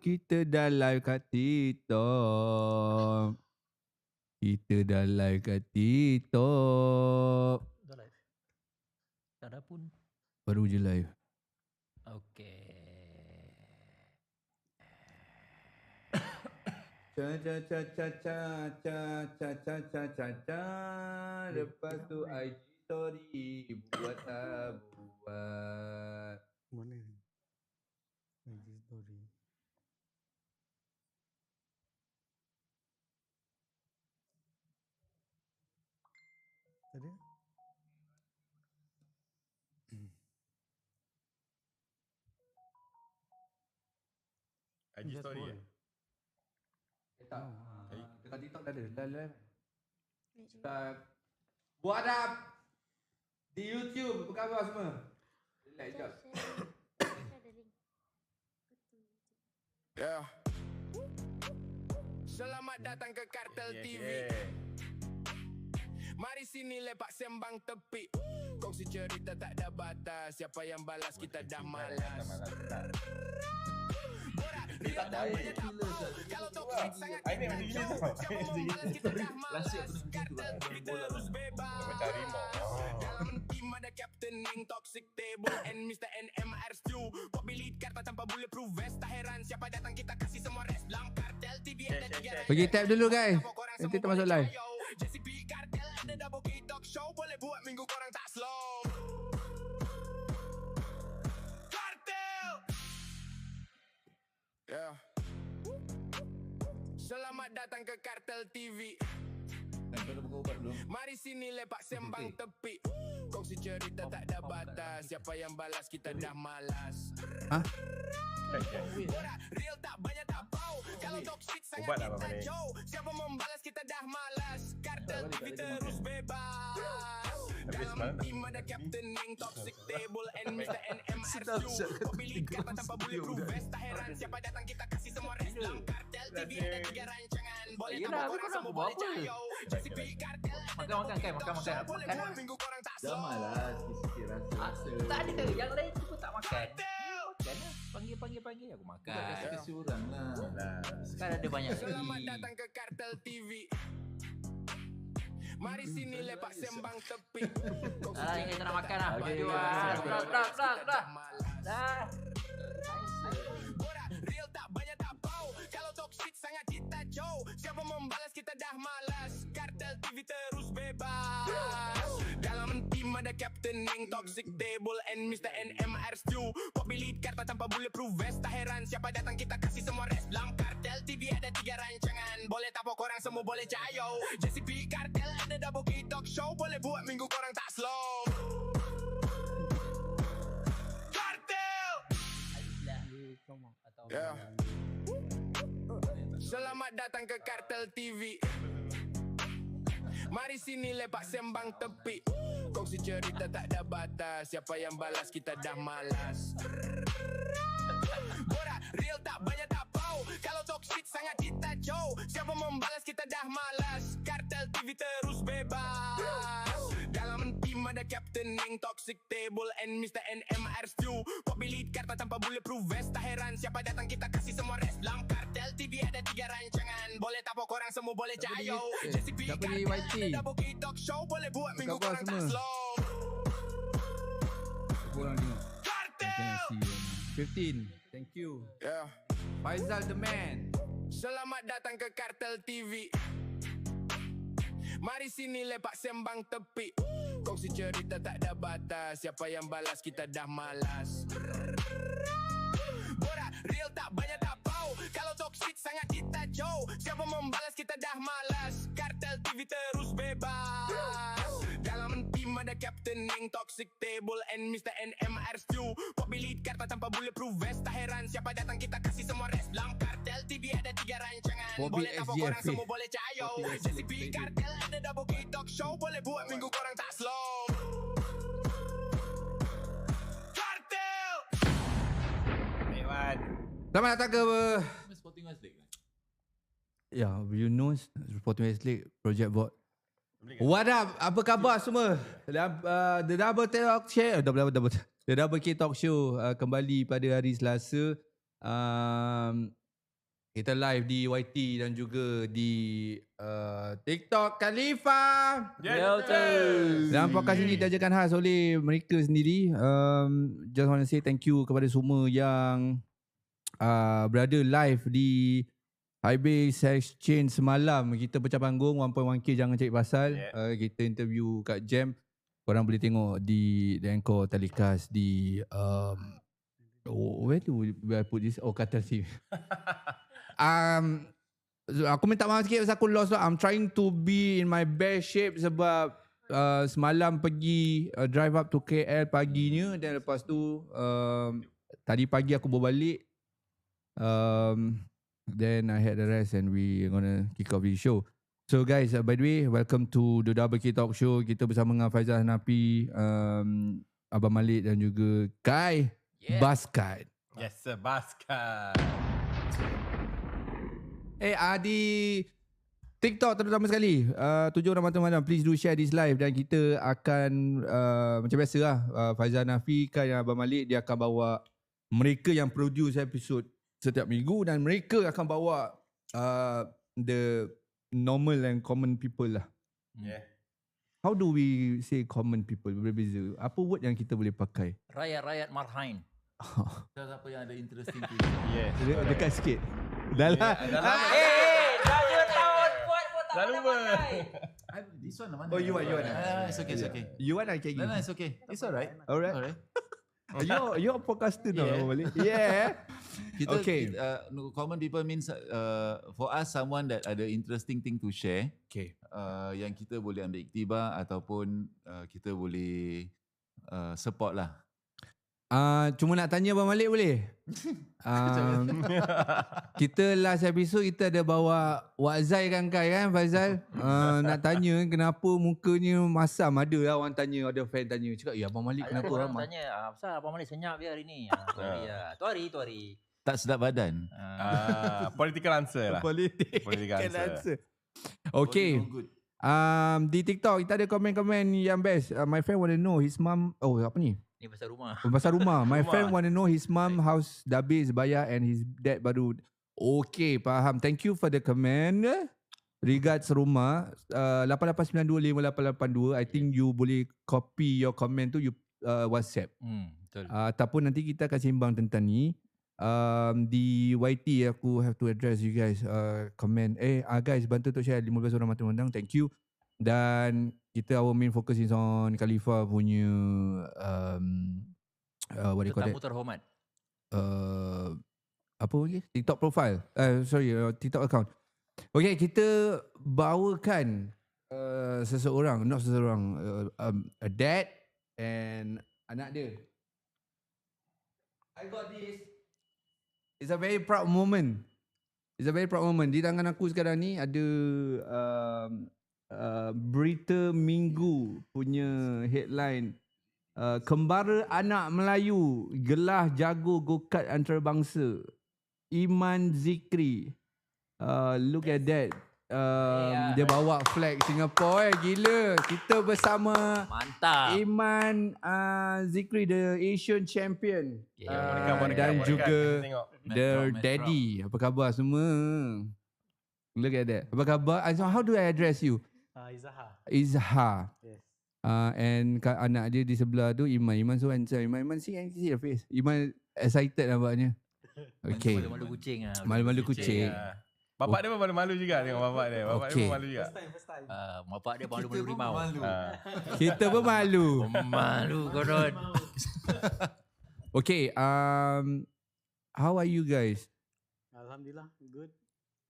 kita dah live kat TikTok. Kita dah live kat TikTok. Dah live? Tak ada pun. Baru je live. Okay. Lepas tu IG story buat tak buat. Mana? IG story. Tadi? IG story ya? Tak. Dekat TikTok dah ada. Dah live. What up? Di YouTube, apa khabar semua? Relax jap. Yeah. Selamat datang ke Kartel TV. Mari sini lepak sembang tepi. Kongsi cerita tak ada batas. Siapa yang balas kita dah malas. Borak, dia tak banyak tahu. Kalau toksik sangat kita jauh. Siapa membalas kita dah malas. Kartel TV terus bebas. Dalam tim ada Captain Ning, Toxic Table and Mr. NMR Stew. Poppy lead karta tanpa bulletproof vest. Tak heran siapa datang kita kasih semua rest. Dalam Kartel TV ada 3 rank. Pergi tab dulu guys. Nanti kita masuk live. JCP Kartel ada double key talk show. Boleh buat minggu korang tak slow. Kartel. Yeah. Selamat datang ke Kartel TV. Mari sini lepak sembang tepi. Kongsi cerita tak ada batas. Siapa yang balas kita dah malas. Hah? Borak, real tak banyak tak bau. Kalau toxic sangat kita jauh. Siapa membalas kita dah malas. Kartel TV terus bebas. Dalam tim ada Captain Ning, Toxic Table and Mr. NMR Stew. Pemilik kata tanpa bulletproof vest. Tak heran siapa datang kita kasih semua rest. Dalam Kartel TV ada 3 rancangan. Boleh tambah korang semua boleh cayo. JCP Kartel ada Makan kan, makan. Aku boleh makan buat lah. minggu korang tak slow. Dah malah sikit-sikit rasa. Tak ada, yang lain tu pun tak makan. Kartel. Makan lah. Panggil aku makan. Kasi orang lah. Sekarang ada banyak Selamat lagi. datang ke Kartel TV. Mari sini lepak sembang tepi. Dah, yang kita nak makan lah. Okay, Baju okay, lah. okay. Dah. Dah. Borak, real tak banyak tak bau. Kalau toxic sangat kita jauh. Siapa membalas kita dah malas. Kartel TV terus bebas. Dalam tim ada Captain Ning, Toxic Table and Mr. NMR Stew. Poppy lead karta tanpa bulletproof vest. Tak heran siapa datang kita kasih semua rest. Dalam Kartel TV ada 3 rancangan. Boleh tapok korang semua boleh cayo. JCP Kartel ada double key talk show. Boleh buat minggu korang tak slow. Kartel. Yeah. Selamat datang ke Kartel TV. Mari sini lepak sembang tepi. Kongsi cerita tak ada batas. Siapa yang balas kita dah malas. Borak, real tak banyak tak bau. Kalau toxic sangat kita jauh. Siapa membalas kita dah malas. Kartel TV terus bebas. Dalam tim ada Captain Ning, Toxic Table and Mr. NMR Stew. Poppy lead karta tanpa bulletproof vest. Tak heran siapa datang kita kasih semua rest. Dalam Kartel TV ada 3 rancangan. Boleh tapok korang semua boleh cayo. JCP Siapa ni Kartel YT? ada double key talk show. Boleh buat minggu khabar korang tak semua? slow. Korang tengok. Kartel. 15. Thank you. Yeah. Faizal the man. Selamat datang ke Kartel TV. Mari sini lepak sembang tepi. Kongsi cerita tak ada batas. Siapa yang balas kita dah malas. Borak, real tak banyak tak bau. Kalau toxic sangat kita jauh. Siapa membalas kita dah malas. Kartel TV terus bebas. Dalam tim ada Captain Ning, Toxic Table and Mr. NMR Stew. Poppy lead karta tanpa bulletproof vest. Tak heran siapa datang kita kasih semua rest. Dalam Kartel TV ada 3 rancangan. Bobby Boleh tapok SGF. korang semua boleh cayo. JCP Kartel ada double key talk show. Boleh buat minggu korang tak slow. Kartel. Selamat datang ke Sporting West League. ya, you know Sporting West League Project Board. What up? Apa khabar semua? The Double Talk Show, The Double K Talk Show kembali pada hari Selasa. Kita live di YT dan juga di TikTok Khalifa. Dan podcast ini diajarkan khas oleh mereka sendiri. Just want to say thank you kepada semua yang berada live di Highbase Exchange semalam. Kita pecah panggung 1.1k, jangan cari pasal. Kita interview kat Jam. Korang boleh tengok di The Anchor Telecast di where do I put this? Qatar TV. Aku minta maaf sikit pasal aku lost lah. I'm trying to be in my best shape sebab semalam pergi drive up to KL paginya, dan lepas tu tadi pagi aku bawa balik. Then I had the rest and we gonna kick off the show. So guys, by the way, welcome to the Double K Talk Show. Kita bersama dengan Faizal Hanafi, Abang Malik dan juga Kai Baskat. Yes sir, Baskat. Di TikTok terutama sekali, 7 Ramadan, please do share this live. Dan kita akan macam biasa lah, Faizal Hanafi, Kai dan Abang Malik, dia akan bawa mereka yang produce episod setiap minggu, dan mereka akan bawa the normal and common people lah. Yeah. How do we say common people? Berbeza. Apa word yang kita boleh pakai? Rakyat-rakyat Marhain. Siapa yang ada interesting tu? Yes. Dekat sikit. Dah lah. Dah 2 tahun buat tak Dah lupa. This one mana? Oh, you want. It's okay, it's okay. You want I can No, give. it's okay. It's alright. Alright. Alright. You're a podcaster now, Yeah. Malik. Yeah. Kita, Okay. common people means for us someone that ada interesting thing to share. Okay. Yang kita boleh ambil iktibar ataupun kita boleh support lah. Cuma nak tanya Abang Malik boleh? Kita last episode kita ada bawa Wak Zai kan, Kai kan, Faizal? Nak tanya kenapa mukanya masam. Ada lah orang tanya, ada fan tanya. Cakap, ya Abang Malik kenapa orang ramai? tanya, pasal Abang Malik senyap dia hari ni. Tu hari. Tak sedap badan. Political answer lah. Politik. Political answer. Okay. Oh, good. Di TikTok kita ada komen-komen yang best. My friend want to know his mum. Oh, apa ni? Ni pasal rumah. Pasal rumah. My Rumah. friend want to know his mum house dah habis bayar and his dad baru. Okay, faham. Thank you for the comment. Regards rumah. 88925882. I think you boleh copy your comment tu, you WhatsApp. Betul. Ataupun nanti kita akan sembang tentang ni. Di YT aku have to address you guys. Comment. Guys, bantu untuk share 15 orang mata memandang. Thank you. Dan kita our main focus is on Khalifa punya what do you call Tetamu that? terhormat. Apa lagi? TikTok profile. TikTok account. Okay, kita bawakan seseorang, not seseorang, a dad and anak dia. I got this. It's a very proud moment. It's a very proud moment. Di tangan aku sekarang ni ada Berita Minggu punya headline. Kembara anak Melayu gelah jago go-kart antarabangsa. Iman Zikri. Look at that. Dia bawa flag Singapore. Gila. Kita bersama Mantap. Iman Zikri, the Asian champion. Dan Boneka, juga kita tengok. the daddy. Apa khabar semua? Look at that. Apa khabar? So how do I address you? Izaha. Izhar. Yes. And anak dia di sebelah tu Iman. Iman so handsome. Iman see the face. Iman excited nampaknya. Okay. Malu-malu kucing lah. Malu-malu kucing. Ya. Bapak dia pun malu-malu juga tengok bapak dia. Bapak dia Okay. pun malu juga. First time. Bapak dia malu-malu rimau. Kita pun malu. Malu korang. Okay. How are you guys? Alhamdulillah, good.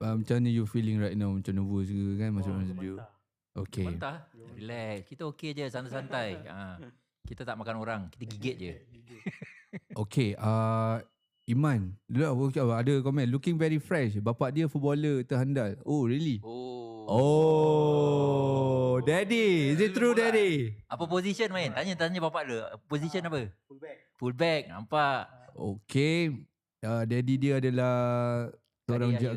Macam mana you feeling right now? Macam nervous ke kan masuk dalam studio? Mentah. Okay. Mentah. Relax. Kita okey je, santai-santai. Kita tak makan orang, kita gigit je. Okay. Iman, ada komen. Looking very fresh. Bapak dia footballer terhandal. Oh, really? Oh, daddy. Is it true, daddy? Apa position main? Tanya bapak dia. Position apa? Full back. Full back. Nampak? Okay. Daddy dia adalah seorang Daddy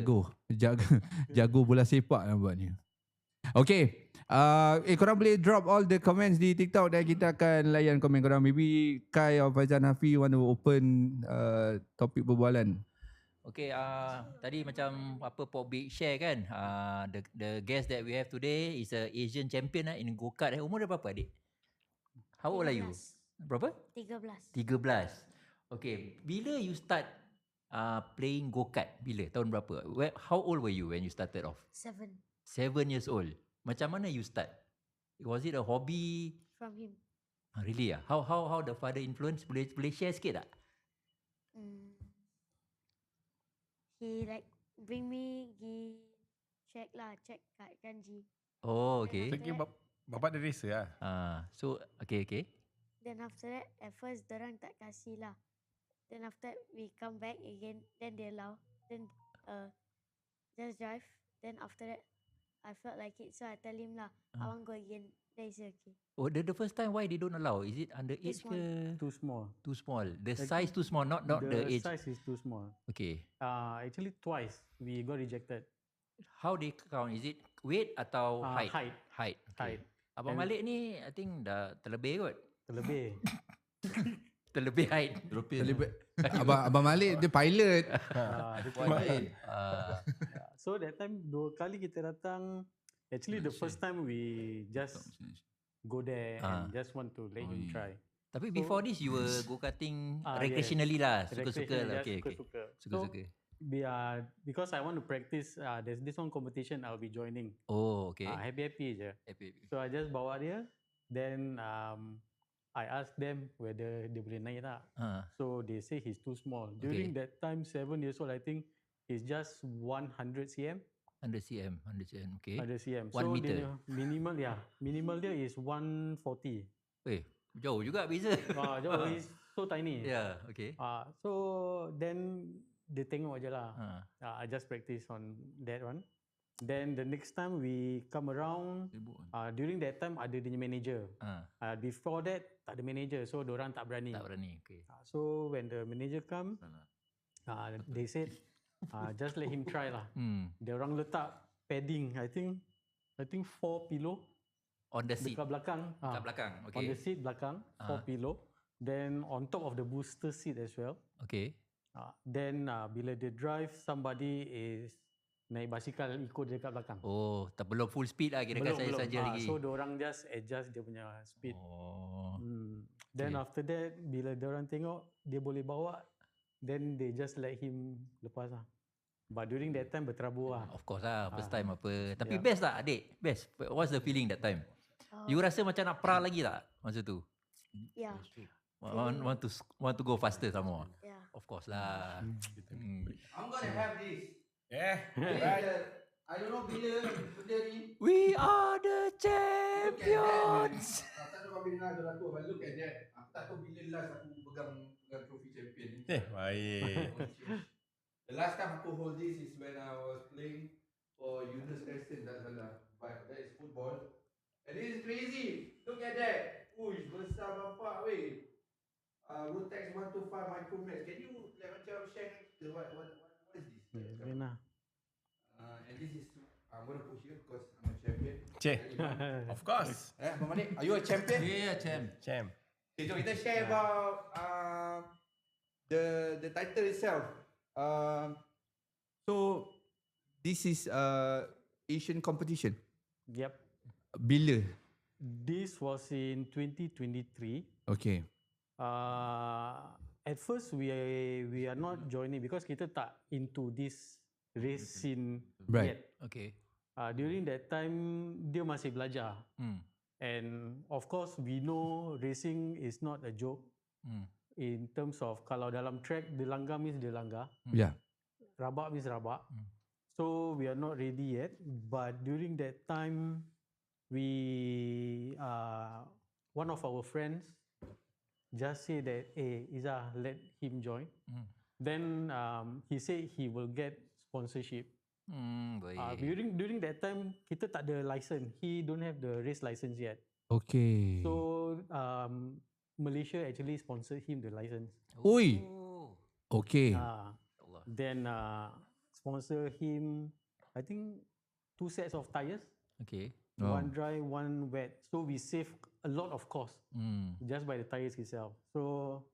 jago bola sepak nampaknya. Okay. Korang boleh drop all the comments di TikTok dan kita akan layan komen korang. Maybe Kai or Faizal Hanafi want to open topik perbualan. Okay, tadi macam apa Pop Big share kan, the guest that we have today is a Asian champion in go-kart. Umur dia berapa adik? How old are you? 13. Berapa? 13. 13. Okay, bila you start playing go-kart? Bila? Tahun berapa? How old were you when you started off? 7 7 years old. Macam mana you start? Was it a hobby? from him. Really ah? How the father influence? Boleh share sikit tak? He like bring me check kat kanji. Oh, okay. So, kira bapak dia racer lah. So okay. Then after that, at first dorang tak kasih lah. Then after that, we come back again. Then they allow. Then just drive. Then after that, I felt like it. So I tell him lah, I want go again. Then he said okay. Oh, the first time why they don't allow? Is it underage small. ke? Too small. Too small. The size too small, not the age. size is too small. Okay. Actually twice we got rejected. How they count? Is it weight atau height? Height. Okay. Height. Abang Malik ni I think dah terlebih kot. Terlebih. Terlebih height. Abang Malik dia pilot. Dia lain. So that time 2 kali kita datang. Actually the first time we just go there and just want to let him try. Tapi before this you were go-karting recreationally lah. Suka-suka lah. Okay. Suka-suka. Because I want to practice, there's this one competition I'll be joining. Oh, okay. Happy je. Happy. So I just bawa dia. Then I asked them whether dia boleh naik tak. So they say he's too small. During that time, 7 years old, I think he's just 100 cm. 100 cm, okay. 100 cm. 1 meter. Dia minimal dia is 140. Jauh juga beza. Jauh, he's so tiny. Yeah, okay. So then dia tengok je lah. I just practice on that one. Then the next time we come around, during that time ada dia manager. Before that tak ada manager, so diorang tak berani. Okay. So when the manager come, they said just let him try lah. Diorang letak padding, I think 4 pillow on the seat. dekat belakang. Dekat belakang, okay. On the seat belakang, 4 pillow. Then on top of the booster seat as well. Okay. Then bila dia drive, somebody is naik basikal ikut dia dekat belakang. Oh, tak belum full speed lah, kira-kira saya saja lagi. So diorang just adjust dia punya speed. Then after that, bila diorang tengok dia boleh bawa, then they just let him lepas lah. But during that time berterabur lah. Of course lah, first time apa. Tapi best tak adik? Best. What's the feeling that time? You rasa macam nak pra lagi tak masa tu? Yeah. Want to go faster some more? Yeah. Of course lah. I'm gonna have this. I don't know bila benda ni. We are the champions. Tak tahu kau bila ada aku, but look at that. Aku tak tahu bila last aku pegang trofi champion ni. Baik. The last time aku hold this is when I was playing for Yunus Crescent, tak salah. But that is football. And this is crazy. Look at that. Uish, besar bapak weh. Rotex 125 Micromax. Can you like macam share kita what is this? And this is I'm gonna push you because I'm a champion. Of course. Abang Malik, are you a champion? Yeah, champ. Okay, jom kita share about the title itself. So this is Asian competition. Yep. Bila? This was in 2023. Okay. At first we are not joining because kita tak into this race scene Right. yet. Okay. During that time dia masih belajar. And of course we know racing is not a joke. In terms of kalau dalam track dia langgar means dia langgar. Yeah. Rabak means rabak. So we are not ready yet. But during that time we one of our friends just say that Izzah, let him join. Then he said he will get sponsorship. Baik. During that time kita tak ada license. He don't have the race license yet. Okay. So Malaysia actually sponsored him the license. Oi. Okay. Then sponsor him I think 2 sets of tires. Okay. One dry, one wet. So we save a lot of cost just by the tires itself. So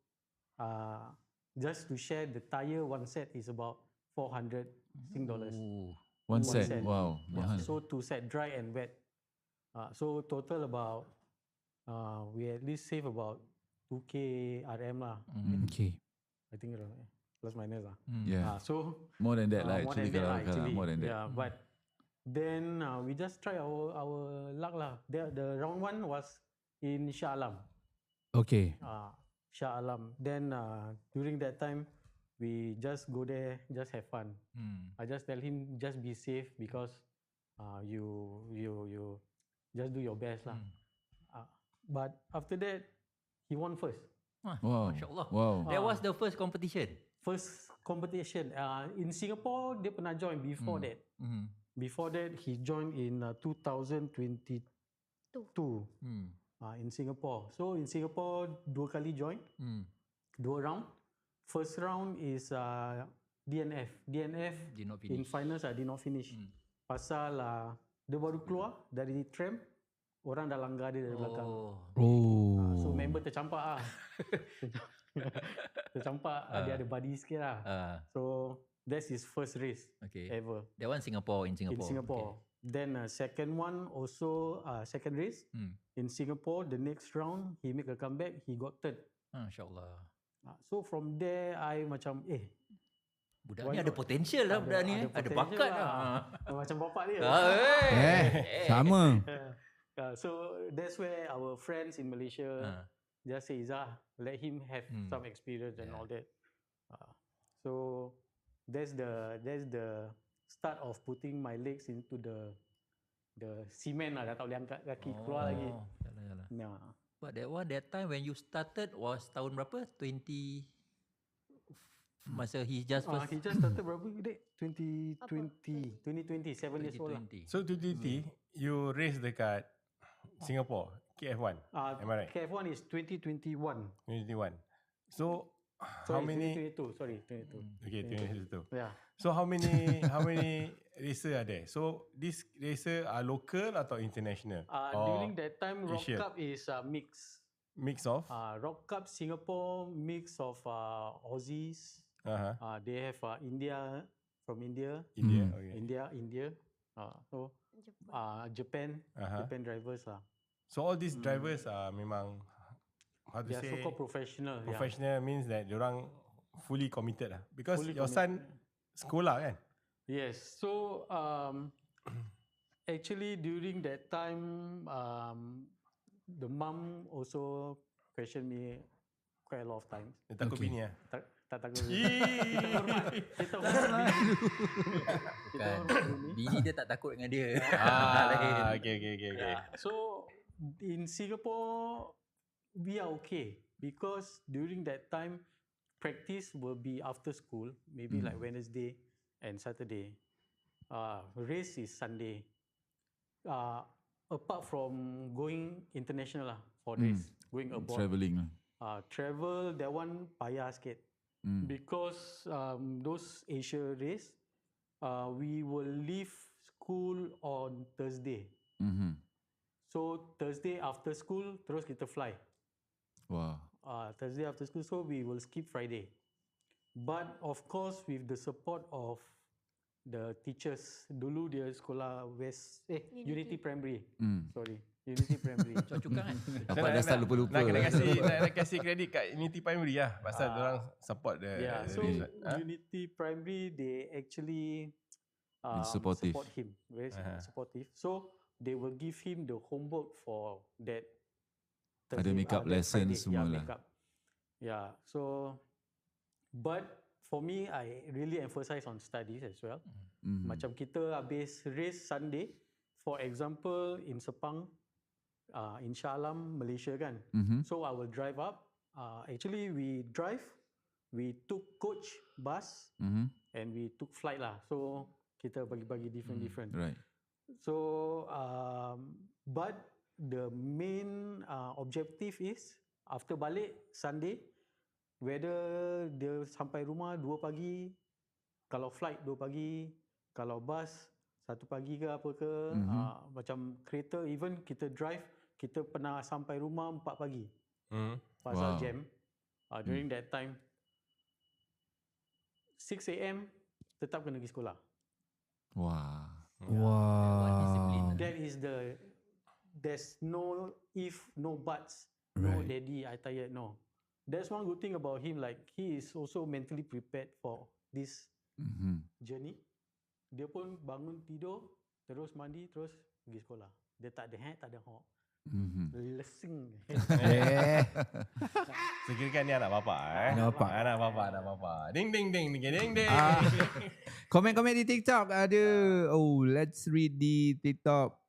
just to share, the tire one set is about 400 Sing dollars. Ooh. One One set. set. Wow, mahal. So 2 set dry and wet. So total about we at least save about 2k RM lah. Okay. I think plus minus lah. Yeah. So More than that lah more actually. than that lah, Kalau actually. more than that. Yeah, but then we just try our luck lah. The round one was in Shah Alam. Okay. Shah Alam. Then during that time, we just go there, just have fun. I just tell him just be safe because you just do your best lah. But after that, he won first. Wow. MasyaAllah. Wow. That was the first competition. First competition in Singapore, dia pernah join before that. Before that, he joined in 2022 in Singapore. So in Singapore, 2 kali join, 2 round. First round is DNF. DNF Did not in finish. finals did not finish. Pasal dia baru keluar dari tram, orang dah langgar dia dari belakang. Oh. So member tercampak lah. Tercampak, dia ada body sikit lah. So that's his first race Okay. ever That one Singapore, in Singapore. in Singapore. Then second one also second race in Singapore. The next round he make a comeback. He got third. MasyaAllah. So from there I macam Budak Why ni ada not? potential lah budak ni. Ada potential bakat lah. Macam bapak dia. Sama. So that's where our friends in Malaysia just say, Izzah, let him have some experience and all that. So that's the start of putting my legs into the cement lah. Dah tak boleh angkat kaki keluar lagi. Yalah. Nah. But that time when you started was tahun berapa? 20 masa he just first He just started berapa dek? 2020, 7 years old lah. 2020. So 2020, you race dekat Singapore, KF1. Am I right? KF1 is 2021. 2021. So how Sorry, many? 2022. Sorry, 22. Okay, 2022. Yeah. So how many racer are there? So these racer are local atau international? During that time, Rock Asia? Cup is mix. Mix of? Rock Cup Singapore mix of Aussies. They have India from India. India. Okay. India. So Japan drivers lah. So all these drivers are memang how to They are say so-called professional. professional means that diorang fully committed lah. Because Fully your son sekolah kan? Yes. So actually during that time, the mum also questioned me quite a lot of times. Dia takut bini lah. Tak takut. Kita hormat bini. Kita hormat bini. Bini dia tak takut dengan dia. Okay. So in Singapore, we are okay because during that time, practice will be after school, maybe like Wednesday and Saturday. Race is Sunday. Apart from going international lah for race, going abroad. Travelling lah. Travel, that one payah sikit. Because those Asia race, we will leave school on Thursday. So Thursday after school, terus kita fly. Wow. Thursday after school, so we will skip Friday. But of course, with the support of the teachers, dulu dia sekolah Unity Primary. Sorry, Unity Primary. Cucuk kan? Dapat dah start lupa-lupa. Nak kasih kredit kat Unity Primary lah. Pasal diorang support the So race. Unity Primary, they actually supportive. support him, very supportive. So they will give him the homework for that. Ada makeup that lesson Friday. semua lah. Makeup. Yeah. So, but for me, I really emphasize on studies as well. Macam kita habis race Sunday, for example, in Sepang, in Shah Alam, Malaysia kan. So I will drive up. Actually, we took coach, bus, and we took flight lah. So kita bagi-bagi different. Right. So, but the main objective is after balik Sunday, whether dia sampai rumah 2 pagi, kalau flight 2 pagi, kalau bus 1 pagi ke apa ke, macam kereta even kita drive, kita pernah sampai rumah 4 pagi. Pasal jam. During that time 6 AM tetap kena pergi sekolah. Wah. Wow. That is there's no if, no buts, no Right. daddy, I tired, no. That's one good thing about him, like he is also mentally prepared for this journey. Dia pun bangun tidur, terus mandi, terus pergi sekolah. Dia tak ada hack, tak ada hok. Lesing. So kira kan ni anak bapa Anak bapa. Anak bapa. Ding ding ding ding ding ding. Komen-komen di TikTok ada. Oh, let's read di TikTok.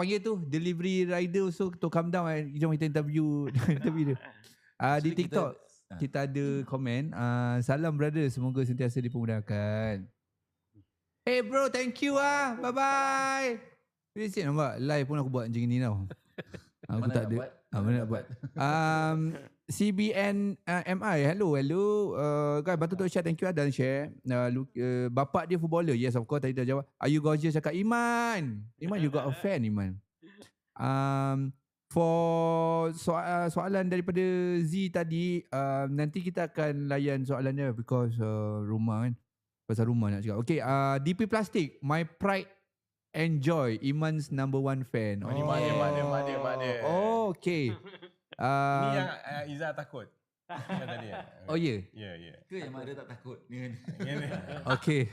Panggil tu delivery rider also to come down and jom kita interview dia. Di TikTok kita ada komen. Salam brother, semoga sentiasa dipermudahkan. Hey bro, thank you Bye bye. Bisik nampak live pun aku buat macam ni tau. Aku Mana tak nak ada. buat? Mana nak buat? CBN MI, hello. Guys, bantu untuk share, thank you dan share. Bapak dia footballer, yes of course, tadi dah jawab. Are you gorgeous? Cakap Iman, you got a fan Iman. For soalan daripada Z tadi, nanti kita akan layan soalannya because rumah kan. Pasal rumah nak cakap. Okay, DP Plastic, my pride and joy, Iman's number one fan. Ni mak dia. Oh, okay. Ni yang Izzah takut. Kan tadi. Oh ya. Ya. Ke yang mak dia tak takut? Okay.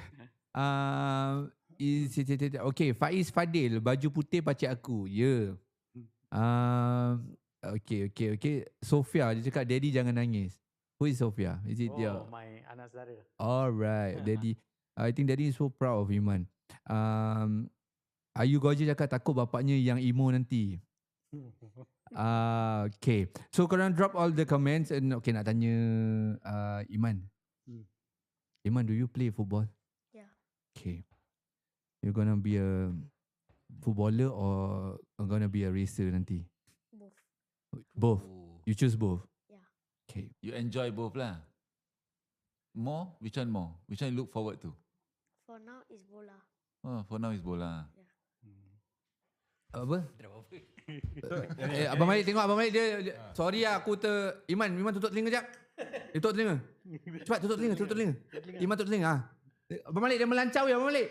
Okay, Faiz Fadil, baju putih pacik aku. Ya. Okay. Sofia, dia cakap daddy jangan nangis. Who is Sofia? Is it dia? My anak saudara. Alright, daddy. I think daddy is so proud of Iman. Ayu Gorgeous cakap takut bapaknya yang emo nanti. Okay. So korang drop all the comments and okay nak tanya Iman. Iman, do you play football? Yeah. Okay. You're gonna be a footballer or gonna be a racer nanti? Both. Both. You choose both? Yeah. Okay. You enjoy both lah. More? Which one more? Which one you look forward to? For now is bola. Oh, for now is bola. Apa? Tak apa. Abang Malik tengok Abang Malik dia sorry lah aku Iman tutup telinga jap. Tutup telinga. Cepat tutup telinga. Iman tutup telinga. Abang Malik dia melancau ya Abang Malik.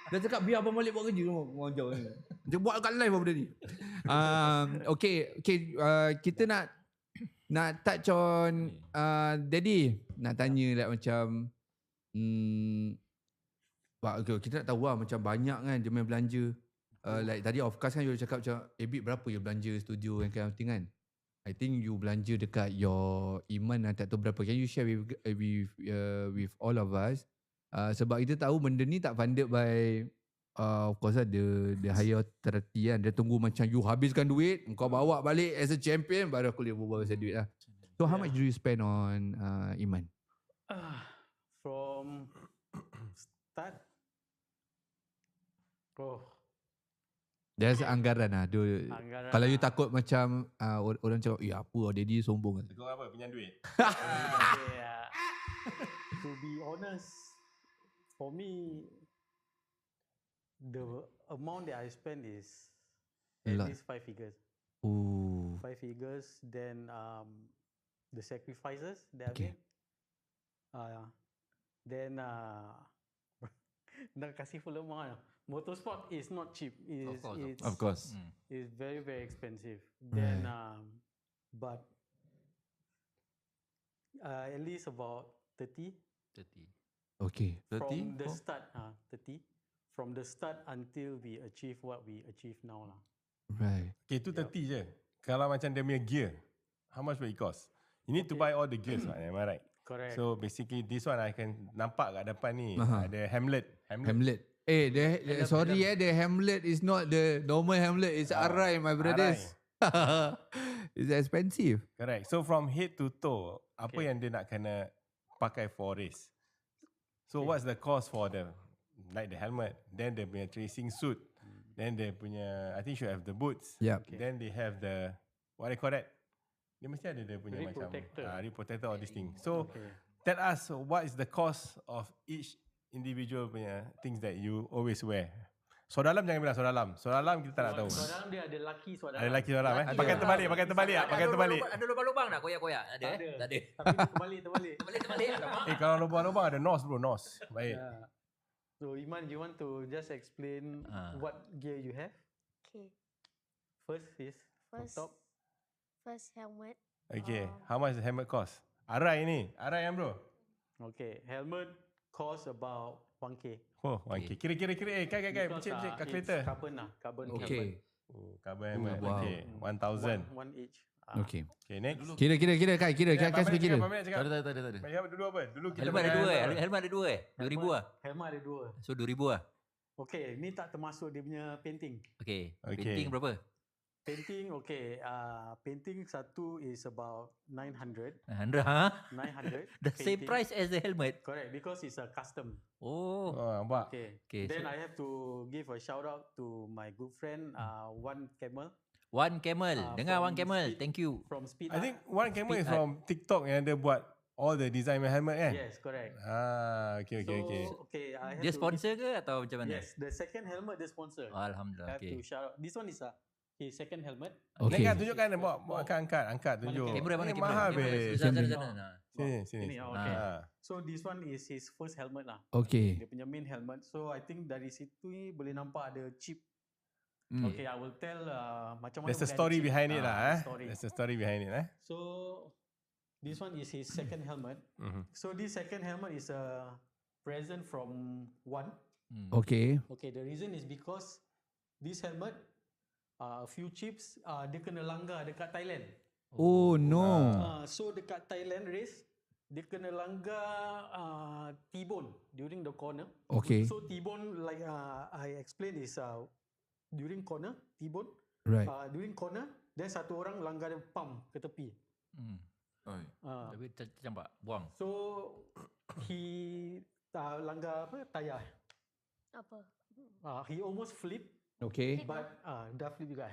Dia cakap biar Abang Malik buat kerja mengajar ni. Dia buat kat live apa benda ni. Okay, kita nak touch on Daddy. Nak tanya like macam okay, kita nak tahu lah macam banyak kan dia main belanja. Like tadi of course kan you cakap macam Ebit berapa you belanja studio and kind of thing kan. I think you belanja dekat your Iman tak tahu berapa. Can you share with all of us? Sebab kita tahu benda ni tak funded by of course lah the higher authority kan. Dia tunggu macam you habiskan duit, kau bawa balik as a champion baru aku boleh berbual pasal duit lah. So how much do you spend on Iman? From start, There's anggaran lah. anggaran Kalau you lah. takut macam orang cakap, apa daddy sombong. Kau apa? Pinjam duit? Yeah. To be honest, for me, the amount that I spend is at Lot. least 5 figures. Oh. 5 figures, then the sacrifices that Okay. I made. Then nak kasih full amount. Motorsport is not cheap. Of course. It's very, very expensive. Then but at least about 30 Okay. 30? from the start. 30 from the start until we achieve what we achieve now lah. Right. Okay, itu 30 je. Kalau macam dia punya gear, how much will it cost? You need to buy all the gears, right? Am I right? Correct. So basically this one I can nampak kat depan ni ada Hamlet. Hamlet. Sorry the Hamlet is not the normal Hamlet. It's Arai, my brothers. It's expensive. Correct. So from head to toe, apa yang dia nak kena pakai for race? So what's the cost for the helmet, then dia punya racing suit, then dia punya I think should have the boots. Yep. Then they have the what they call that? Dia mesti ada dia punya Rib macam protector. rib protector all these things. So tell us what is the cost of each individual punya things that you always wear. Suara dalam jangan bilang suara dalam. Suara dalam kita tak nak tahu. Suara dalam dia ada lelaki suara dalam. Ada lelaki suara dalam Ada. Pakai terbalik, pakai terbalik. Pakai terbalik. Ada lubang-lubang tak? Koyak-koyak? Ada? Tak ada. Tak ada. Tapi terbalik. Terbalik. Alamak. Kalau lubang-lubang ada nos bro, nos. Baik. Yeah. So Iman, you want to just explain what gear you have? Okay. First is on First, top. first helmet. Okay. How much the helmet cost? Arai ni. Arai yang bro. Okay, helmet cost about 1K. Oh, okay. Kira. Kai. Because, Cik, it's calculator. carbon helmet. Okay. Oh, carbon helmet. wow. Okay. 1,000. One each. Okay. Okay, next. Kira Kai. Kai suka kira. Tak ada. Helmet dulu apa? Dulu kita Helmet ada pakai dua helmet. Helmet ada dua 2,000 lah. Helmet ada dua. So 2,000 lah. Okay, ni tak termasuk dia punya painting. Okay. Okay. Painting berapa? Painting, okay. Painting satu is about 900. 100 ha? 900. The same painting. price as the helmet. Correct, because it's a custom. Oh. Oh, nampak. Okay. Okay. Then So I have to give a shout out to my good friend, One Camel One Camel. Dengar from One Camel. Speed- Thank you. from Speed I Art. think one camera is Speed from TikTok yang dia buat all the design helmet kan? Yes, correct. Okay. I have Dia to sponsor ke atau macam mana? Yes, the second helmet dia sponsor. Oh, Alhamdulillah. I have to Okay. shout out. This one is his second helmet. Okay. Next tunjukkan dia bawa angkat tunjuk. Kamera mana Ni kamera? mahal Kamera. be. Sana. Sini. Ini, okay. Ah. So this one is his first helmet lah. Okay. Dia punya main helmet. So I think dari situ ni boleh nampak ada chip. Hmm. Okay, I will tell macam mana. There's a boleh ada story chip. behind it lah. Story. There's a story behind it. So this one is his second helmet. Mhm. So this second helmet is a present from One. Okay. Okay, the reason is because this helmet, a few chips, dia kena langgar dekat Thailand. Oh no. So dekat Thailand race, dia kena langgar T-bone during the corner. Okay. So T-bone, like I explained, is during corner, T-bone. Right. During corner, then satu orang langgar dia pump ke tepi. Oi. Tapi tercampak. Buang. So he langgar apa? Tayar. Apa? He almost flip, Okay. but dah flip juga.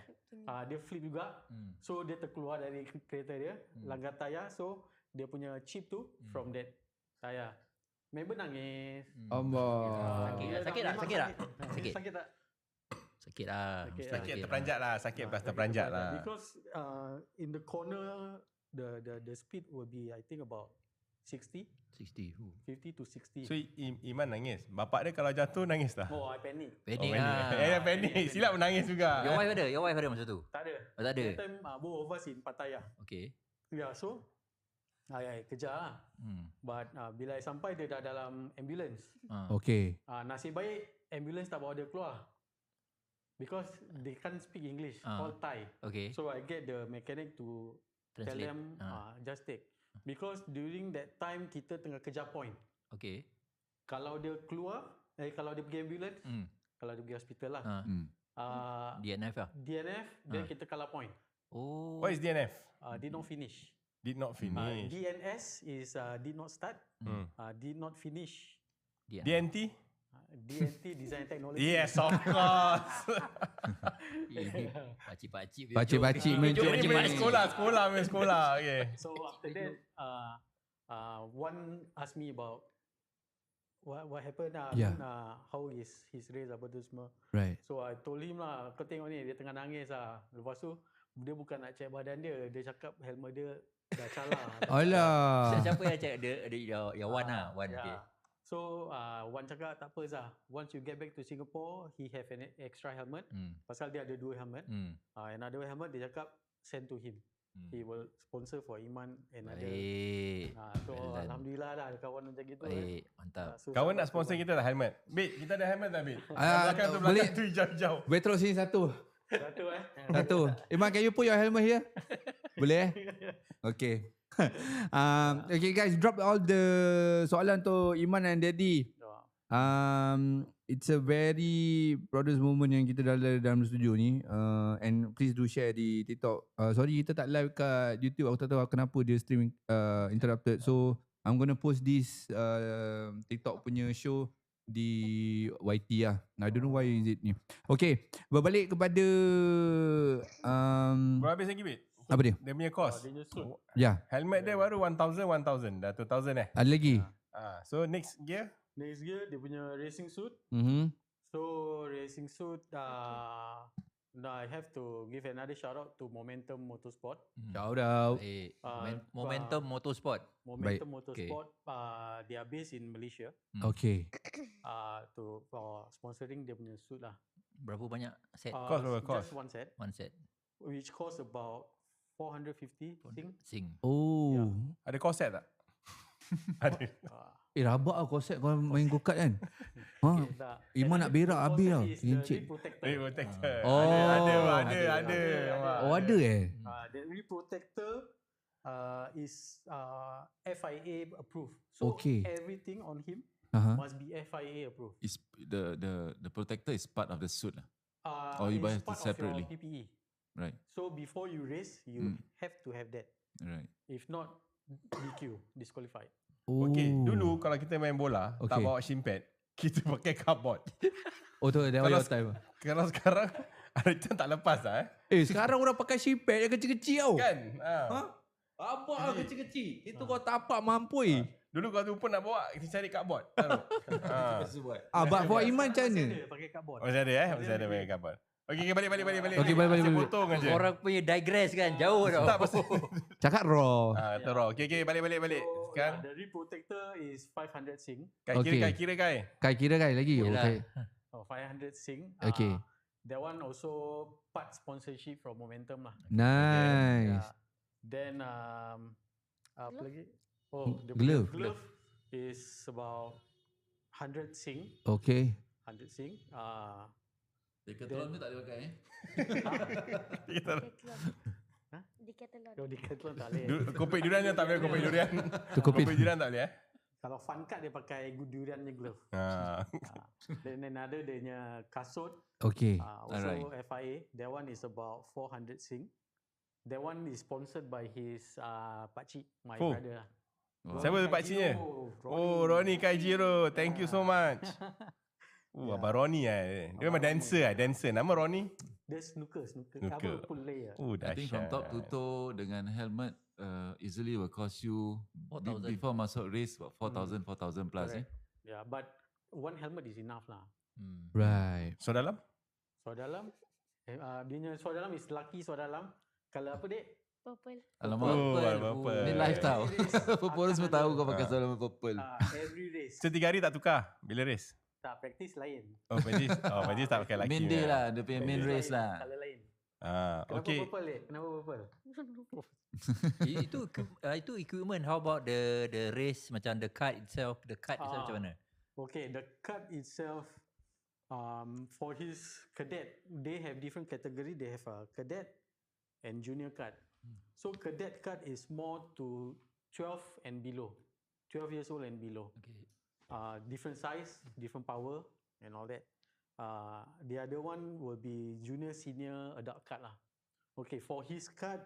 Dia flip juga. So dia terkeluar dari kereta dia, langgar tayar. So dia punya chip tu from that tayar. Member nangis. Allah. Sakit tak? Memang Sakit tak? Sakit. Sakit tak? Sakit lah. Sakit. Mesti Sakit terperanjat lah. Sakit pas terperanjat lah. Because in the corner, the speed will be, I think, about 60, 60. 50 to 60. So Iman nangis. Bapak dia kalau jatuh nangis lah. Oh, I panic. Panik Panik. Silap menangis juga. Your wife ada? Your wife ada masa tu? Tak ada. Oh, tak ada? That time both of us in Pattaya. Okay. Yeah, so I kejar lah. But bila I sampai, dia dah dalam ambulance. Okay. Nasib baik ambulance tak bawa dia keluar. Because they can't speak English, all Thai. Okay. So I get the mechanic to tell Translate. them just take. Because during that time kita tengah kejar point. Okay. Kalau dia keluar, kalau dia pergi ambulance, kalau dia pergi hospital lah. DNF lah. DNF, then kita kalah point. Oh. What is DNF? Did not finish. Did not finish. DNS is did not start. Did not finish. DNT? DNT, Design Technology. Yes, of course. Pakcik-pakcik. Pakcik-pakcik main Ini joke main ni. sekolah. Okay. So after that, one asked me about what happened lah. Yeah. How is his race apa tu semua. Right. So I told him lah, kau tengok ni dia tengah nangis lah. Lepas tu dia bukan nak check badan dia, dia cakap helmet dia dah calar. Alah. Siapa yang cakap dia Wan lah. Wan. Okay. So Wan cakap tak apa Zah. Once you get back to Singapore, he have an extra helmet. Pasal dia ada 2 helmet. Another helmet dia cakap send to him. He will sponsor for Iman another. Baik. So Well done. Alhamdulillah lah ada kawan macam gitu. Baik. Mantap. So, Kawan nak sponsor kita lah helmet. Bit, kita ada helmet tak Bit? Belakang boleh. tu hijau-hijau. Betro sini satu. Satu Iman, can you put your helmet here? Boleh? Okay. Okay guys, drop all the soalan tu Iman and Daddy. It's a very proudest moment yang kita dalam studio ni. And please do share di TikTok. Sorry kita tak live kat YouTube. Aku tak tahu kenapa dia stream interrupted. So I'm gonna post this TikTok punya show di YT lah. I don't know why is it ni. Okay, berbalik kepada Berapa habis lagi Bit? apa dia? Dia punya cost. Ya, Helmet dia baru 1,000. Dah 2,000 ada lagi. So next gear. Next gear dia punya racing suit. So racing suit, now I have to give another shout out to Momentum Motorsport. Shout out. Momentum Motorsport. Momentum okay. Motorsport, they are based in Malaysia. Okay. For sponsoring dia punya suit lah. Berapa banyak set? Cost berapa cost? Just one set, One set. which cost about 450 Sing. Sing. Oh. Ada cost set tak? Ada. Rabak lah konsep kau main go-kart kan. Ha? Tak. Iman nak berak habis lah. Concept is the Rincit. reprotector. Ray protector. Oh. Ada. Oh ada The reprotector is FIA approved. So Okay. everything on him must be FIA approved. Is the protector is part of the suit lah. Or you buy it's it part separately? of your PPE. Right. So before you race, you have to have that. Right. If not, DQ, disqualified. Okay, dulu kalau kita main bola, tak Okay. bawa shin pad, kita pakai cardboard. Oh tu that was Kalau your time. Kalau sekarang, ada macam tak lepas lah Sekarang orang pakai shipad yang kecil-kecil tau. Kan? Ha? Apa lah kecil-kecil. Itu kau tapak mampui. Dulu kalau tu pun nak bawa, kita cari cardboard. Taruh. But for Iman macam mana? Dia pakai cardboard. Masih ada Masih ada pakai cardboard. Okay, balik. Okay, balik. Saya potong aja. Orang punya digress kan jauh tau. Tak pasal. Cakap raw. Teruk. Okay, balik. So, Sekarang, the reprotector is 500 Sing. Okay. kira. Kira lagi. Yelah. Okay. 500 Sing. Okay. That one also part sponsorship from Momentum lah. Nice. Then apa Glove? lagi? Oh, the Glove. glove is about 100 Sing. Okay. 100 Sing. Decathlon tu tak boleh pakai Decathlon. Ha? Decathlon. Kalau Decathlon tak boleh. Kopek durian je tak boleh. Kopek durian. Tu kopit. Kopek durian tak boleh Kalau Fun Card dia pakai duriannya glove. Then another dia punya kasut. Okay. Also Alright. FIA. That one is about 400 Sing. That one is sponsored by his pakcik, my Oh. brother lah. Siapa pakciknya? Oh, Ronnie Kaijiro. Thank you so much. Abang Ronnie Dia memang dancer. Nama Ronnie? Dia snooker. Snooker. Apa pull layer. I think from top to toe dengan helmet easily will cost you 4,000. before masuk race about 4,000 plus Correct. Yeah, but one helmet is enough lah. Right. So dalam? Suara dalam, dia punya suara dalam is lucky suara dalam. Kalau apa dek? Purple. Alamak. Apa? Ni live tau. Every race Purple semua akan tahu ada. kau pakai soalan purple. Every race. So 3 hari tak tukar bila race? Tak, practice lain. Practice tak pakai laki. Main day lah, dia punya main Practice race lain, lah. Colour lain. Kenapa Okay. purple dek? Kenapa purple? Itu equipment. How about the race macam the kart itself? The kart itself macam mana? Okay, the card itself, for his cadet, they have different category. They have a cadet and junior card. So cadet card is more to 12 and below, 12 years old and below. Okay. Different size, different power and all that. The other one will be junior, senior, adult card lah. Okay, for his card,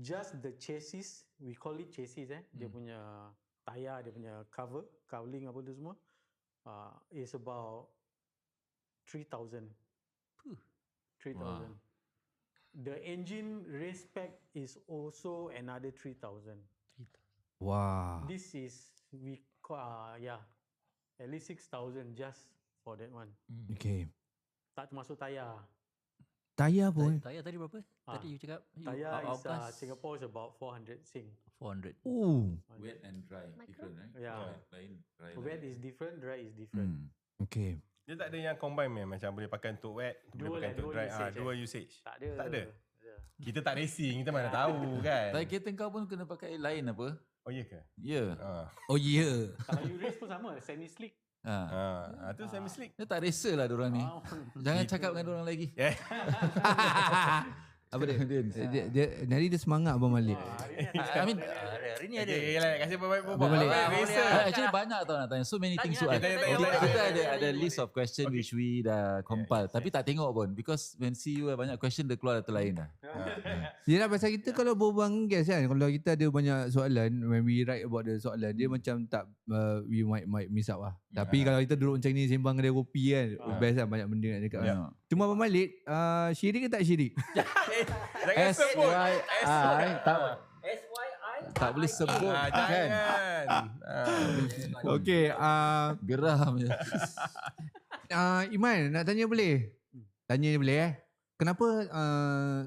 just the chassis, we call it chassis dia punya tayar, dia punya cowling apa tu semua, is about 3,000. 3,000. Wow. The engine race pack is also another 3,000. Wow. This is at least 6,000 just for that one. Okay. Tak termasuk tayar. Tayar pun. Tayar tadi berapa? Tadi you cakap? Tayar is Outcast Singapore is about 400 Sing. 400. Wet and dry different, right? Yeah. Lain, dry Wet lain. is different, dry is different. Okay. Dia tak ada yang combine macam boleh pakai untuk wet, boleh pakai untuk dry. Dual usage. Tak ada. Tak ada. Kita tak racing, kita mana tahu kan. Tak kereta kau pun kena pakai lain apa? Oh ya ke? Ya. Oh yeah. Kalau you race pun sama, semi slick. Tu semi slick. Dia tak racer lah diorang ni. Jangan cakap dengan diorang lagi. Apa dia? Nari dia semangat Abang Malik. I mean, Hari ni ada. Okay, kasih Abang bawa Malik. racer. actually banyak tau nak tanya. So many things to ask. Tanya. Kita ada list of question which we dah compile. Tapi tak tengok pun. Because when see you banyak question, dia keluar data lain dah. Yelah pasal kita kalau berbual dengan guest kan, kalau kita ada banyak soalan, when we write about the soalan, dia macam tak, we might miss out lah. Tapi kalau kita duduk macam ni sembang kedai kopi kan, best lah, banyak benda nak cakap. Yeah. Cuma Abang Malik, syirik ke tak syirik? Jangan sebut. SYI tak boleh sebut kan. Jangan. Okay, Geram je. Iman, nak tanya boleh? Tanya boleh Kenapa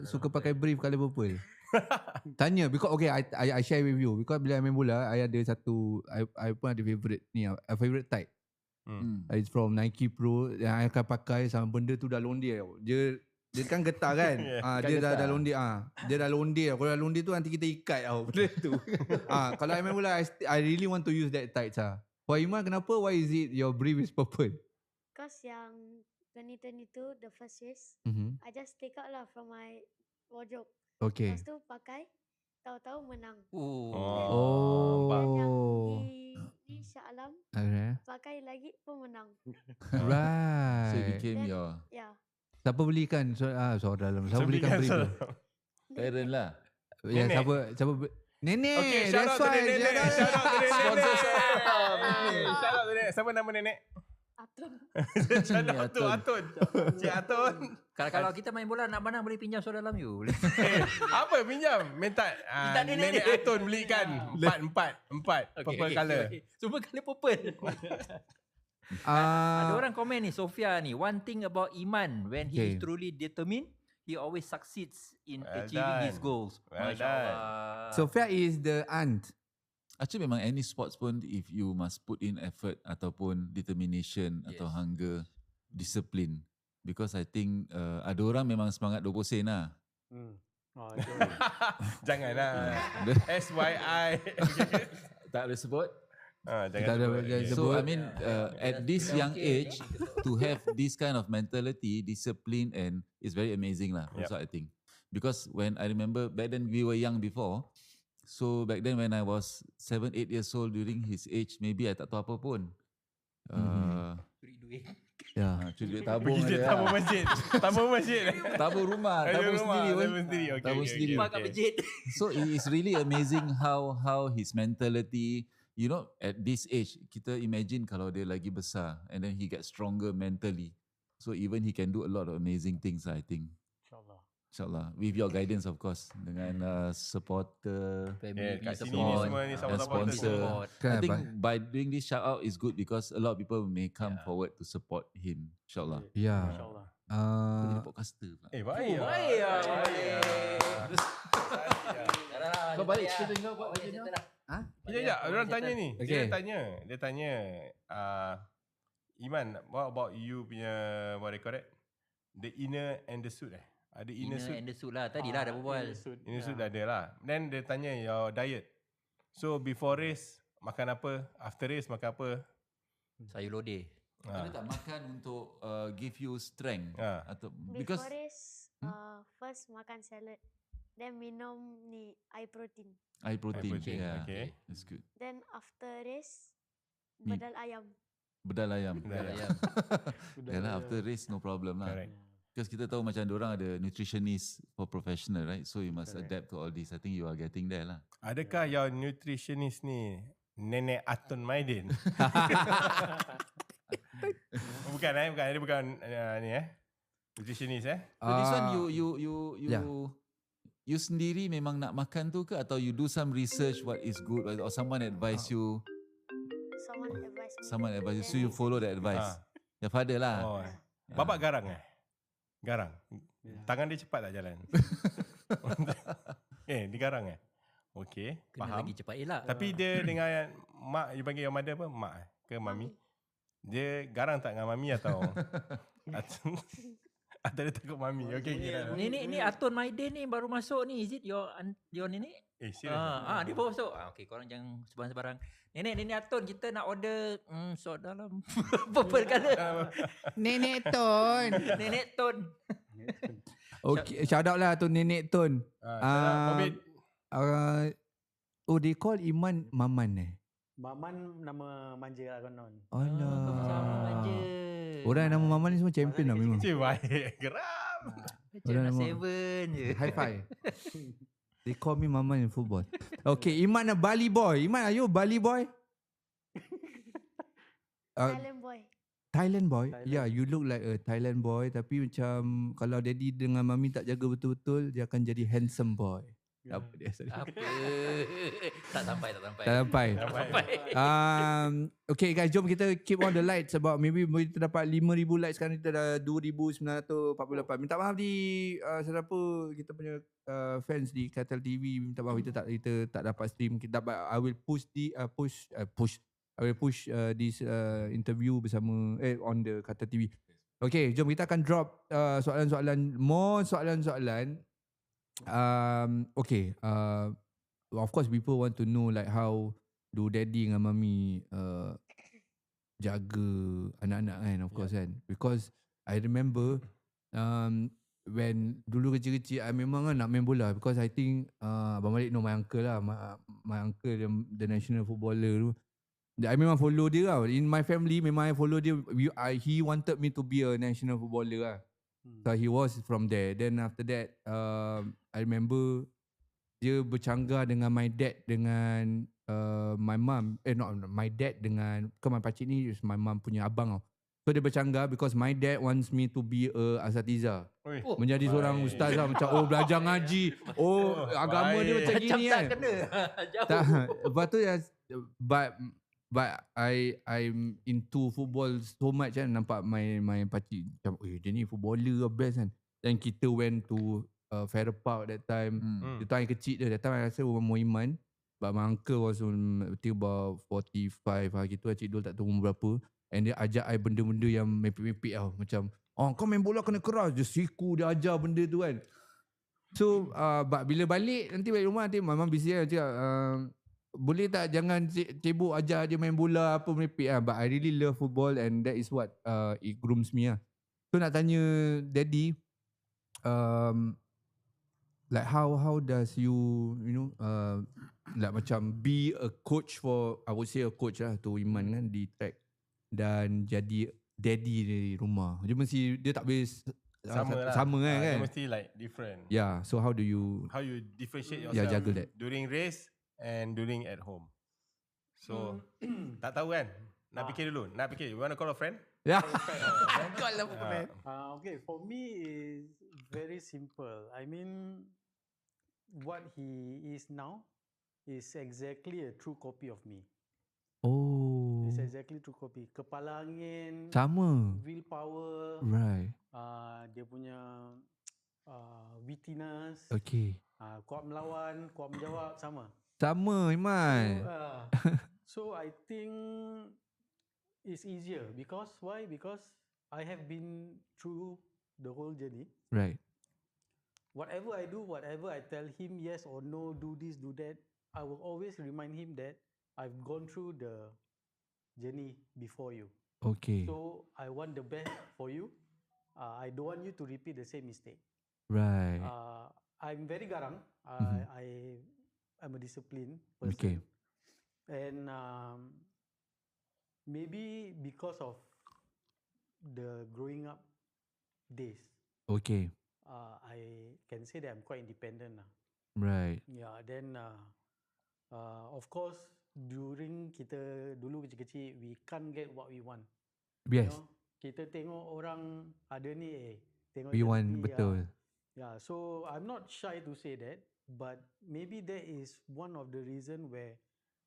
suka pakai brief colour purple? Tanya because okay I share with you because bila I main bola I ada satu I pun ada favorite ni a favorite type. It's from Nike Pro yang I akan pakai sama benda tu dah londe tau. Dia kan getar kan. Dia dah londe Dia dah londe tau. Kalau dah londe tu nanti kita ikat tau benda tu. Kalau I main bola I really want to use that type For Iman kenapa? Why is it your brief is purple? Cause yang 2022 the first race, I just take out lah from my wardrobe. Okay. Lepas tu pakai, tahu-tahu menang. Oh. Dan yang di Shah Alam, Okay. pakai lagi pun menang. Right. So it became Then, your yeah. Siapa belikan soal dalam? Siapa belikan brief tu? parent lah. Ya, Nenek. siapa Nenek. Okay, shout out to that's why. Nenek. Shout out to Nenek. Sponsor Shout out to Nenek. Siapa nama Nenek? Atun. Shout out to Atun. Cik Atun. Kalau kita main bola nak menang boleh pinjam soal dalam you. Boleh. Apa pinjam? Minta Nenek Atun belikan. Empat. Purple colour. Semua colour purple. Ada orang komen ni, Sofia ni. One thing about Iman, when he is truly determined, he always succeeds in achieving his goals. Masya Allah. Sophia is the aunt. Actually memang any sports pun if you must put in effort ataupun determination atau hunger, discipline. Because I think ada orang memang semangat 20 sen lah. Janganlah. SYI. Tak boleh sebut. Jangan sebut. So I mean at this young age to have this kind of mentality, discipline and is very amazing lah. That's what I think. Because when I remember back then we were young before. So back then when I was 7-8 years old during his age, maybe I tak tahu apa pun. Curi duit. Ya. Curi duit tabung Pergi ada. tabung masjid. Tabung masjid. Tabung rumah, tabung sendiri pun. Tabung sendiri. Mak kat masjid. So it is really amazing how his mentality, you know, at this age, kita imagine kalau dia lagi besar and then he gets stronger mentally. So even he can do a lot of amazing things, I think. InsyaAllah. With your guidance of course. Dengan supporter, Family kat sini ni support. semua ni and sama-sama sponsor. support. I think by doing this shout out is good because a lot of people may come forward to support him. InsyaAllah. Ya. InsyaAllah. Jadi podcaster pula. Baik. Kau balik cerita kau buat macam ni. Sekejap, orang tanya ni. Okay. Dia tanya Iman, what about you punya, what they call that? The inner and the suit Ada inner suit. and the suit lah. Tadilah dah berbual. Inner suit dah ada lah. Then dia tanya your diet. So before race makan apa? After race makan apa? Sayur lodeh. Ada tak makan untuk give you strength? Atau Before because race, first makan salad. Then minum ni air protein. high protein. protein, Yeah. okay. That's good. Then after race, Meat. bedal ayam. Bedal ayam. Bedal ayam. Yalah after race no problem lah. Correct. Because kita tahu macam orang ada nutritionist for professional, right? So you must adapt to all this. I think you are getting there lah. Adakah your nutritionist ni Nenek Atun Maidin? Bukan dia bukan ni nutritionist So this one Yeah. you sendiri memang nak makan tu ke atau you do some research what is good or someone advise you? Someone advise me. So you follow the advice. Your father lah. Oh. Bapak garang Garang. Tangan dia cepat tak jalan? Dia garang Okay, Kena faham. lagi cepat elak. Tapi dia dengan mak, you panggil your mother apa? Mak ke mami? Dia garang tak dengan mami atau atau dia takut mami? Okay, kira. Ni Atun Maidin ni baru masuk ni. Is it your nenek? Serius? Dia baru masuk. Okay, korang jangan sebarang-sebarang. Nenek Atun, kita nak order sot dalam purple colour. Nenek Tun. Nenek Tun. Okay, shout out lah tu Nenek Tun. COVID. They call Iman Maman Maman nama manja lah konon. Alah. Manja. Orang nama Maman ni semua champion lah memang. Cik baik. Geram. Macam Orang nak nama- 7 je. High five. They call me Maman in football. Okay, Iman a Bali boy. Iman, are you a Bali boy? Thailand boy. Thailand boy? Thailand. Yeah, you look like a Thailand boy. Tapi macam kalau daddy dengan mami tak jaga betul-betul, dia akan jadi handsome boy. Apa dia? Sorry. Apa? tak sampai. Tak sampai. Okay guys, jom kita keep on the lights about maybe kita dapat 5,000 likes, sekarang kita dah 2,948. Minta maaf di sesiapa kita punya fans di Cartel TV. Minta maaf kita tak dapat stream. Kita dapat, I will push this interview bersama on the Cartel TV. Okay, jom kita akan drop more soalan-soalan. Okay, of course people want to know like how do daddy dengan mami jaga anak-anak kan, of course kan, because I remember when dulu kecil-kecil I memang kan nak main bola, because I think Abang Malik know my uncle lah, my uncle the national footballer tu. I memang follow dia lah. In my family memang I follow dia. He wanted me to be a national footballer lah. So he was from there. Then after that I remember dia bercanggah dengan my dad dengan my mum. Not my dad dengan, kan my pakcik ni is my mum punya abang tau. So dia bercanggah because my dad wants me to be a asatiza. Menjadi seorang ustaz lah. Macam belajar ngaji. Agama dia macam gini kan. Tak kena. Tak, lepas tu but I'm into football so much kan. Nampak my pakcik macam, dia ni footballer lah, best kan. Then kita went to Farrer Park that time. Itu time kecil dia. That time I rasa umur Iman. But my uncle was I think about 45 gitu. Cik Dul tak tahu umur berapa. And dia ajak I benda-benda yang mepik-mepik tau. Macam, kau main bola kena keras. Dia siku, dia ajar benda tu kan. So but bila balik rumah nanti mama busy kan. Cakap, boleh tak jangan cebok ajar dia main bola apa merepek lah. But I really love football and that is what it grooms me lah. So nak tanya daddy, like how does you know like macam be a coach for, I would say a coach lah to Iman kan di track, dan jadi daddy di rumah. Dia tak boleh sama kan. Dia mesti like different. Yeah, so how you differentiate yourself juggle that during race and during at home. So tak tahu kan. Nak fikir dulu. You want to call a friend? Yeah. Okay, for me is very simple. I mean, what he is now is exactly a true copy of me. Oh. It's exactly true copy. Kepala angin, Sama. willpower, Right. dia punya wittiness, Okay. kuat melawan, kuat menjawab, sama. Sama Iman. So I think it's easier because why? Because I have been through the whole journey. Right. Whatever I do, whatever I tell him yes or no, do this, do that, I will always remind him that I've gone through the journey before you. Okay. So I want the best for you. I don't want you to repeat the same mistake. Right. I'm very garang. I'm a disciplined person. Okay. And maybe because of the growing up days, Okay. I can say that I'm quite independent now. Right. Yeah, then of course during kita dulu kecil-kecil, we can't get what we want. Yes. You know, kita tengok orang ada ni, tengok We dia want ni, betul. Yeah, so I'm not shy to say that, but maybe that is one of the reason where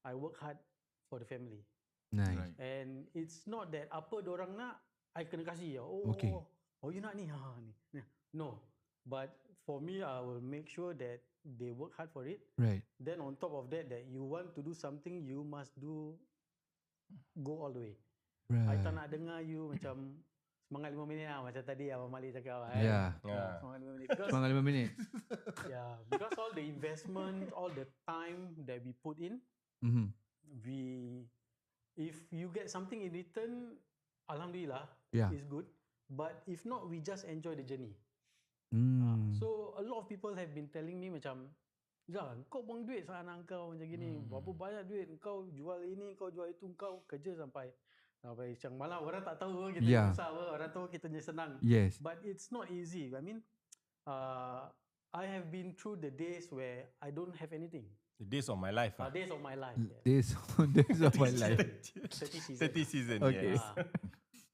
I work hard for the family. Nice. Right. And it's not that apa dorang nak, I kena kasih. Okay. You nak ni, ni. No, but for me, I will make sure that they work hard for it. Right. Then on top of that, that you want to do something, you must go all the way. I tak Right. nak dengar you macam semangat 5 minit lah, macam tadi Abang Malik cakap. Yeah. Semangat 5 minit. Because, Semangat 5 minit. yeah, because all the investment, all the time that we put in, Mhm. if you get something in return, Alhamdulillah, Yeah. it's good. But if not, we just enjoy the journey. So a lot of people have been telling me macam, Zah, kau buang duit sama anak kau macam gini. Berapa banyak duit kau jual ini, kau jual itu, kau kerja sampai macam malam orang tak tahu kita Yeah. susah apa, orang tahu kita ni senang. Yes. But it's not easy. I mean, I have been through the days where I don't have anything. The days of my life. Days of my life. Yeah. Days of my life. 30 season. 30 season. Okay. Yes.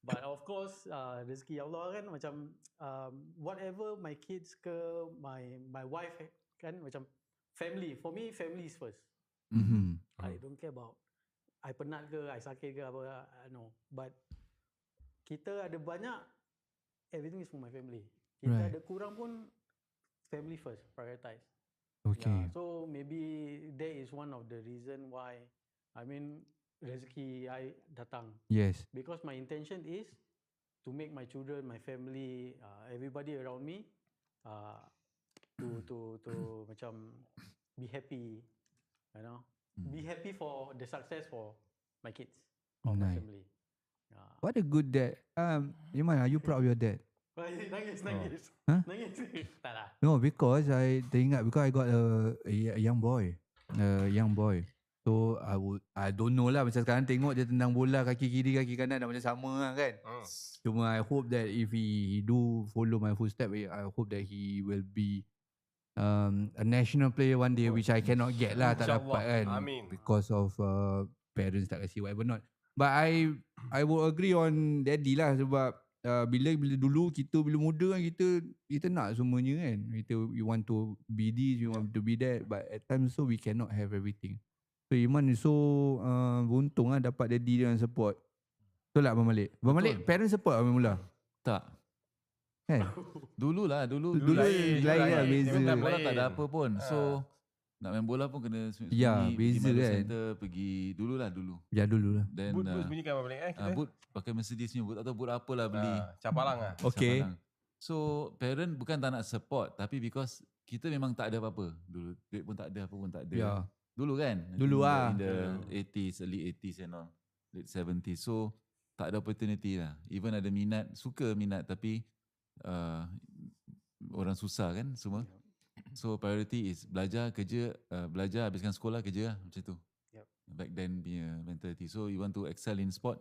But of course, rezeki Allah kan macam whatever my kids ke my wife kan macam family. For me, family is first. I don't care about I penat ke, I sakit ke apa, no. But kita ada banyak, everything is for my family. Kita ada kurang pun, family first, prioritize. Okay. So maybe that is one of the reason why, I mean, rezeki I datang. Yes. Because my intention is to make my children, my family, everybody around me, to macam be happy, you know, be happy for the success for my kids or my Nice. family. What a good dad. Iman, are you proud of your dad? Nangis. Huh? Nangis. Tak lah. No, because I teringat because I got a young boy. So I don't know lah, macam sekarang tengok dia tendang bola kaki kiri kaki kanan dah macam sama lah kan. Cuma I hope that if he do follow my footstep, I hope that he will be a national player one day, which I cannot get lah, tak dapat kan. Amin. Because of parents tak kasi whatever not. But I will agree on daddy lah, sebab bila dulu kita bila muda kan kita nak semuanya kan. We want to be this, we want to be that, but at times so we cannot have everything. So Iman is so beruntung lah dapat daddy dia yang support. Betul tak Abang Malik? Abang Malik parents support Abang mula? Tak. Kan? Dulu Dulu lain lah, beza. Main bola tak ada apa pun. So nak main bola pun kena sembunyi. Ya, beza pergi kan. center, pergi dulu lah. Ya dulu lah. Then Boot bunyikan apa balik kita? boot pakai Mercedes punya boot atau boot apalah beli. Capalang lah. Okay. Sampalang. So parent bukan tak nak support, tapi because kita memang tak ada apa-apa dulu. Duit pun tak ada, apa pun tak ada. Ya. Dulu kan. Dulu lah. In the 80s, early 80s and all. Late 70s. So tak ada opportunity lah. Even ada minat, suka minat, tapi orang susah kan semua. So priority is belajar, kerja, belajar, habiskan sekolah, kerja lah, macam tu. Yep. Back then punya mentality. So you want to excel in sport,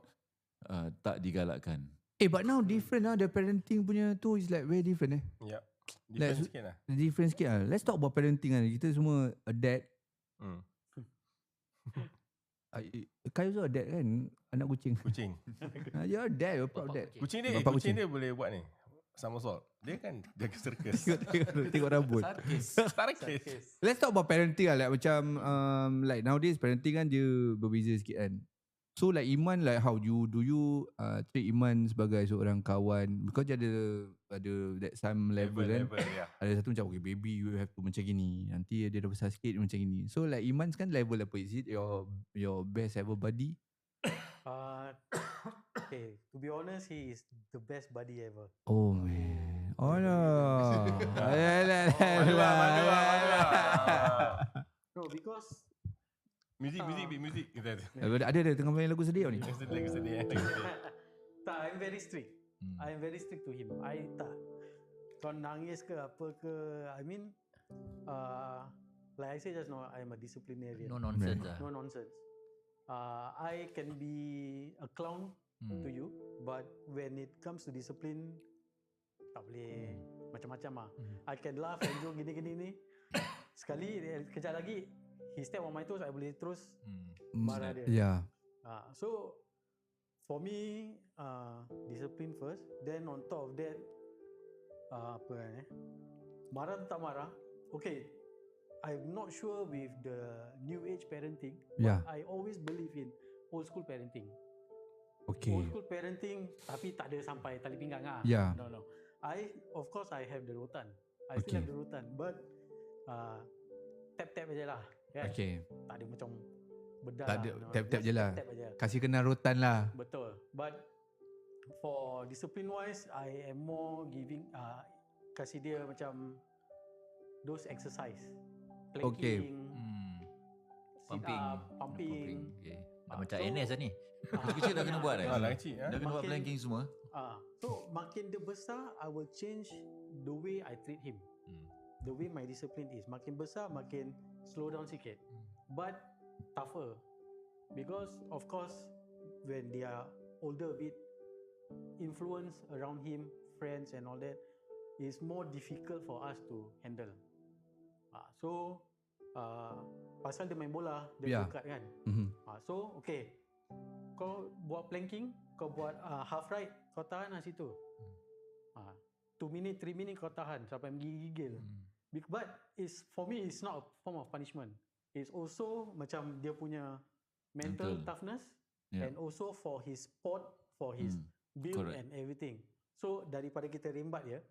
tak digalakkan. But now different lah. The parenting punya tu is like very different Yep. Different Like, sikit lah. Different sikit lah. Let's talk about parenting kan. Kita semua adapt. Kau also adapt kan? Anak kucing. Kucing. You're a dad, you're proud Bapak dad. kucing. Kucing dia, Bapak kucing kucing. dia boleh buat ni. Somersault. Dia kan jaga circus. Tengok rambut. Sarkis. Let's talk about parenting lah. Like macam like nowadays parenting kan dia berbeza sikit kan. So like Iman, like how do you treat Iman sebagai seorang kawan? Because dia ada that some level kan. Ya. Ada satu macam okay baby you have to macam gini. Nanti dia dah besar sikit macam gini. So like Iman kan level apa? Is it your best ever buddy? Okay, to be honest, he is the best buddy ever. Oh man. Oh no. No, because Music. Kita Ada tengah main lagu sedih ni. sedih. tak, I'm very strict. I'm very strict to him. I tak. Kau nangis ke apa ke, I mean, like I said just now, I'm a disciplinarian. No nonsense lah. No nonsense. I can be a clown to you, but when it comes to discipline, tak boleh macam-macam lah. I can laugh and joke gini-gini ni. Sekali, kejap lagi, he step on my toes, I boleh terus marah dia. Yeah. So, for me, discipline first. Then on top of that, marah tu tak marah. Okay, I'm not sure with the new age parenting, Yeah. but I always believe in old school parenting. Okay. Old school parenting, tapi tak ada sampai tali pinggang lah. Yeah. No. Of course, I have the rotan. I Okay. still have the rotan, but tap-tap aja lah. Kan? Okay. Tak ada macam bedah Tak ada, lah. tap-tap Just je lah. Tap aja. Kasih kenal rotan lah. Betul. But for discipline wise, I am more giving kasih dia macam those exercise. Planking, Okay. sit Pumping. up, pumping. Okay. Dah Ah, macam so- NS lah ni. Dari kecil dah kena buat Dah kecil. Dah kena buat Makin- planking semua. So makin dia besar, I will change the way I treat him. The way my discipline is. Makin besar, makin slow down sikit. But tougher. Because of course, when they are older a bit, influence around him, friends and all that, is more difficult for us to handle. So, pasal dia main bola, dia Yeah. dekat kan. So, okay. Kau buat planking, kau buat half ride, kau tahan lah situ. 2 minit, 3 minit kau tahan sampai menggigil. But it's for me, it's not a form of punishment. It's also macam dia punya mental Mental. toughness, Yeah. and also for his sport, for his build correct. and everything. So daripada kita rembat dia,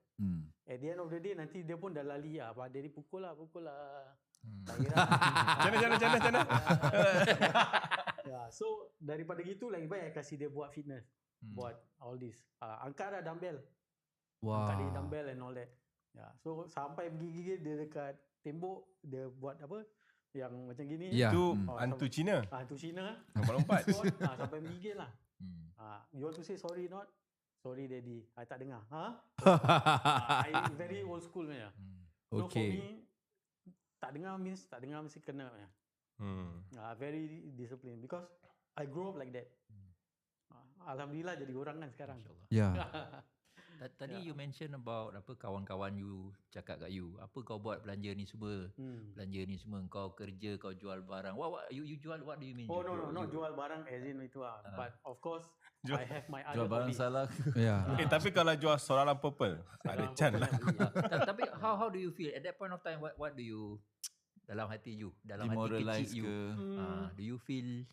at the end of the day nanti dia pun dah lali lah. Abang Daddy pukul lah. Tak kira. Macam mana? Yeah, so daripada gitu lagi baik I kasih dia buat fitness, buat all this. Angkat dah dumbbell. Angkat dia dumbbell and all that. Yeah, so sampai gigi dia dekat tembok, dia buat apa? Yang macam gini. Yeah. Itu Oh, hantu Cina. Hantu Cina. Lompat-lompat. Squat, sampai menggigil lah. You want to say sorry not? Sorry daddy, I tak dengar. I very old school punya. So for Okay. me, tak dengar means tak dengar mesti kena punya. Very disciplined because I grew up like that. Alhamdulillah jadi orang kan sekarang. Yeah. Tadi you mention about apa kawan-kawan you cakap kat you, apa kau buat belanja ni semua? Belanja ni semua kau kerja, kau jual barang. What you jual, what do you mean? Oh you no, not you- jual barang as in itu lah. But of course, I have my Jual other barang hobbies. salah. Yeah. Tapi kalau jual soralan purple, ada chance lah. Tapi how do you feel at that point of time? What do you dalam hati you, dalam hati Demoralize kecil you? ke? Do you feel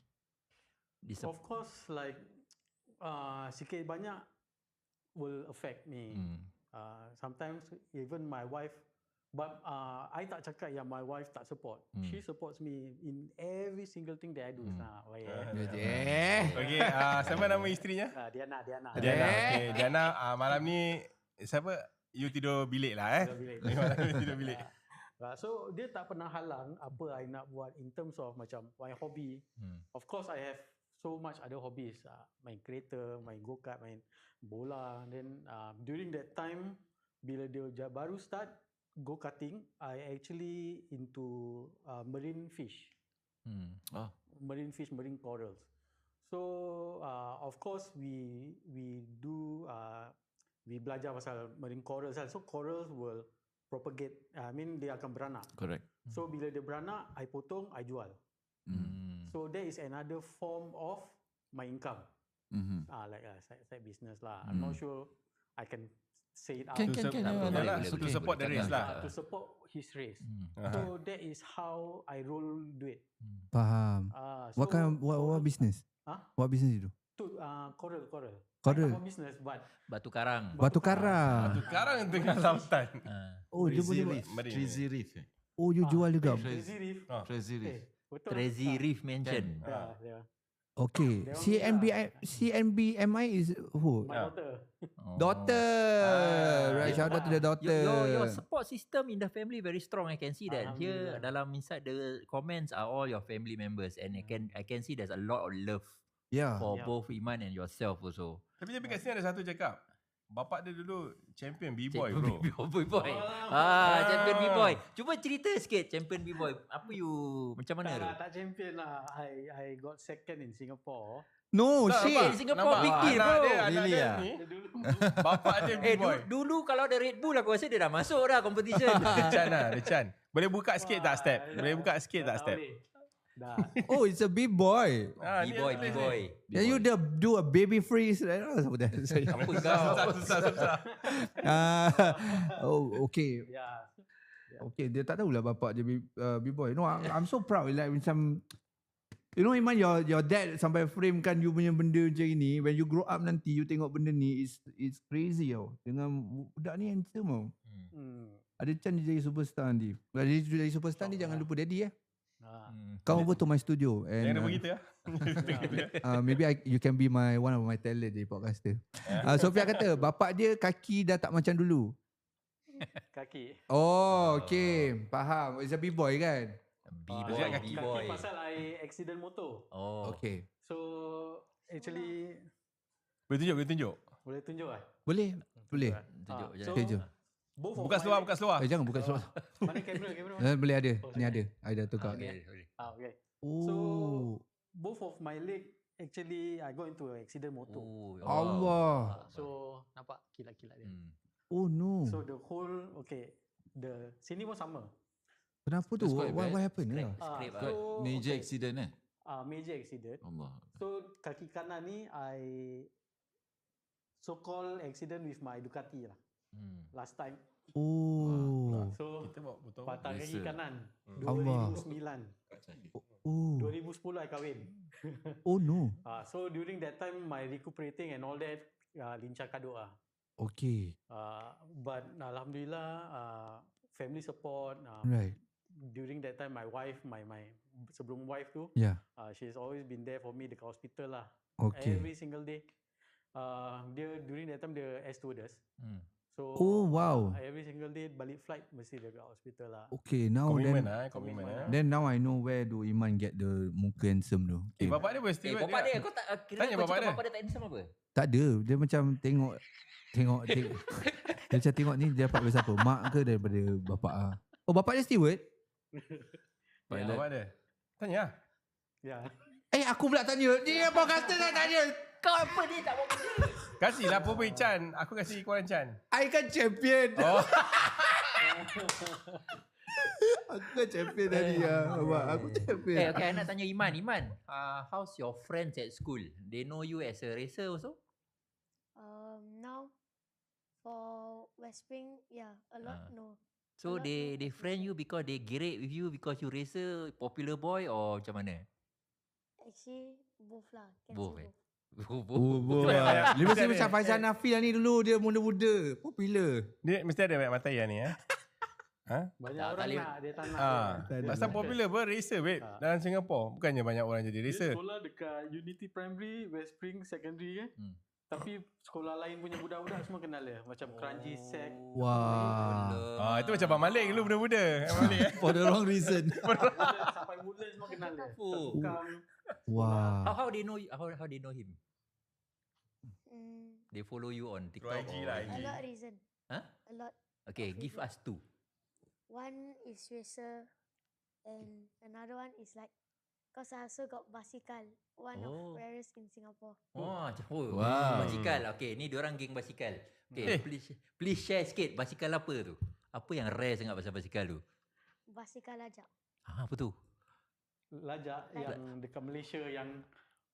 Of course, like sikit banyak will affect me. Sometimes even my wife, but I tak cakap yang my wife tak support. She supports me in every single thing that I do. Okay, siapa nama isterinya? Diana. Diana. Okay, Diana, malam ni siapa? You tidur bilik lah Malam ni tidur bilik. So dia tak pernah halang apa I nak buat in terms of macam my hobby. Of course I have so much other hobbies. Main kereta, main go-kart, main bola. Then during that time bila dia baru start go-karting, I actually into marine fish. Marine fish, marine corals. So of course we do we belajar pasal marine corals. So corals will propagate. I mean dia akan beranak. Correct. So bila dia beranak, I potong, I jual. So that is another form of my income. Like a side business lah. I'm not sure I can say it out. Can. To support the race lah. To support his race. So that is how I roll duit. Faham. What kind of what business? Huh? What business you do? Coral. Coral. I have a business but batu karang? Batu karang. Sekarang tengah lautan. Oh, dia boleh. Crazy Reef. Oh, you jual juga. Crazy Reef. Crazy Reef. Betul. Crazy Reef Mansion. Yeah. Okay. CNBMI is who? My daughter. Daughter. Right, shout out to the daughter. Your support system in the family very strong. I can see that here dalam inside the comments are all your family members, and I can see there's a lot of love Yeah. for both Iman and yourself also. Tapi kat sini ada satu cakap. Bapak dia dulu champion B-boy bro. B-boy. Champion B-boy. Cuba cerita sikit champion B-boy. Apa you macam mana tu? Tak champion lah. I got second in Singapore. No, Tak, shit. nampak? Singapore Nampak? big deal, Anak bro. dia, anak Really dia ah? ni, bapak dia B-boy. Dulu kalau ada Red Bull aku rasa dia dah masuk dah competition. Dia Chan. Boleh buka sikit tak step? Boleh buka sikit tak step? Dah. Oh, it's a B-boy. B-boy. Yeah, you do a baby freeze. Apa dah? Sorry. Apa kau? Susah. Oh, okay. Yeah. Okay, dia tak tahulah bapak dia B-boy. No, I'm so proud. Like macam, you know Iman, your dad sampai frame kan you punya benda macam ini. When you grow up nanti, you tengok benda ni, it's crazy tau. Dengan budak ni handsome tau. Ada chance dia jadi superstar nanti. Kalau dia jadi superstar ni, jangan lupa daddy Come over to my studio and Jangan begitu ya. maybe you can be one of my talent di podcaster. Sofia kata bapak dia kaki dah tak macam dulu. Kaki. Oh, okay. Faham. It's a B-boy kan? B-boy. Kaki pasal I accident motor. Oh. Okay. So actually Boleh tunjuk. boleh tunjuk lah. Boleh? Boleh. Tunjuk je. Okay, jom. Both of Buka my seluar. Jangan buka seluar. Mana kamera? Boleh ada. Oh, Ni ada. I dah tukar. Okay. Okay. Oh. Both of my leg actually I got into an accident motor. Oh, Allah. So nampak kilat-kilat dia. Oh no. So the whole the sini pun sama. Kenapa tu? That's quite What bad. happened? Scrape So Major accident major accident. Allah. So kaki kanan ni I so called accident with my Ducati lah. Last time. Oh. Oh. So Kita bawa botol. patah kaki Biasa. kanan. Allah. 2009. Oh. 2010 I kahwin. Oh no. So during that time my recuperating and all that lincah kadut lah. Okay. But alhamdulillah family support. Right. During that time my wife, my sebelum wife tu, Yeah. she's always been there for me dekat hospital lah. Okay. Every single day. Dia during that time dia air stewardess. So Oh, wow. every single day balik flight mesti dekat hospital lah. Okay, now Commitment then, commitment then now I know where do Iman get the muka handsome tu. Okay. bapak dia boleh steward bapak dia, kau tak kira Tanya kau bapak cakap dia. bapak dia tak handsome apa? Tak ada, dia macam tengok. Dia macam tengok ni dia dapat daripada siapa? Mak ke daripada bapak ah? Oh, bapak dia steward? Bapak dia. Tanya lah. Ya. Aku pula tanya. Dia podcaster nak tanya. Kau apa ni tak buat benda? Kasihlah Popeye Chan. Aku kasih Kuala Chan. I kan champion. Oh. Aku kan champion tadi lah. Aku champion. Okay, I nak tanya Iman. Iman, how's your friends at school? They know you as a racer also? Now for West Spring, yeah, a lot no. So Alah, they friend you because they gerek with you because you racer, popular boy or macam mana? Actually both lah. Can Both, say eh? both. Oh, boy. Dia mesti macam Faizal Nafi lah ni dulu. Dia muda-muda. Popular. Dia mesti ada banyak mata ni Banyak Tak, orang tak boleh. nak, dia tak nak. Pasal popular pun racer babe dalam Singapore. Bukannya banyak orang jadi Dia racer. sekolah dekat Unity Primary, West Spring Secondary kan. Tapi sekolah lain punya budak-budak semua kenal dia. Macam Kranji Sec. Wah. Itu macam Abang Malik dulu budak-budak. Abang Malik For the wrong reason. Sampai Woodlands semua kenal dia. Oh. Tekam. Wah. How they know you, how they know him? They follow you on TikTok IG or lah, A IG. lot reason. Huh? A lot. Okay, of give reason. us two. One is racer and another one is like, cause I also got basikal. One Oh. of rarest in Singapore. Wow. Wow. Basikal. Okay, ni diorang geng basikal. Okay, please share sikit basikal apa tu? Apa yang rare sangat pasal basikal tu? Basikal lajak. Apa tu? Lajak yang dekat Malaysia yang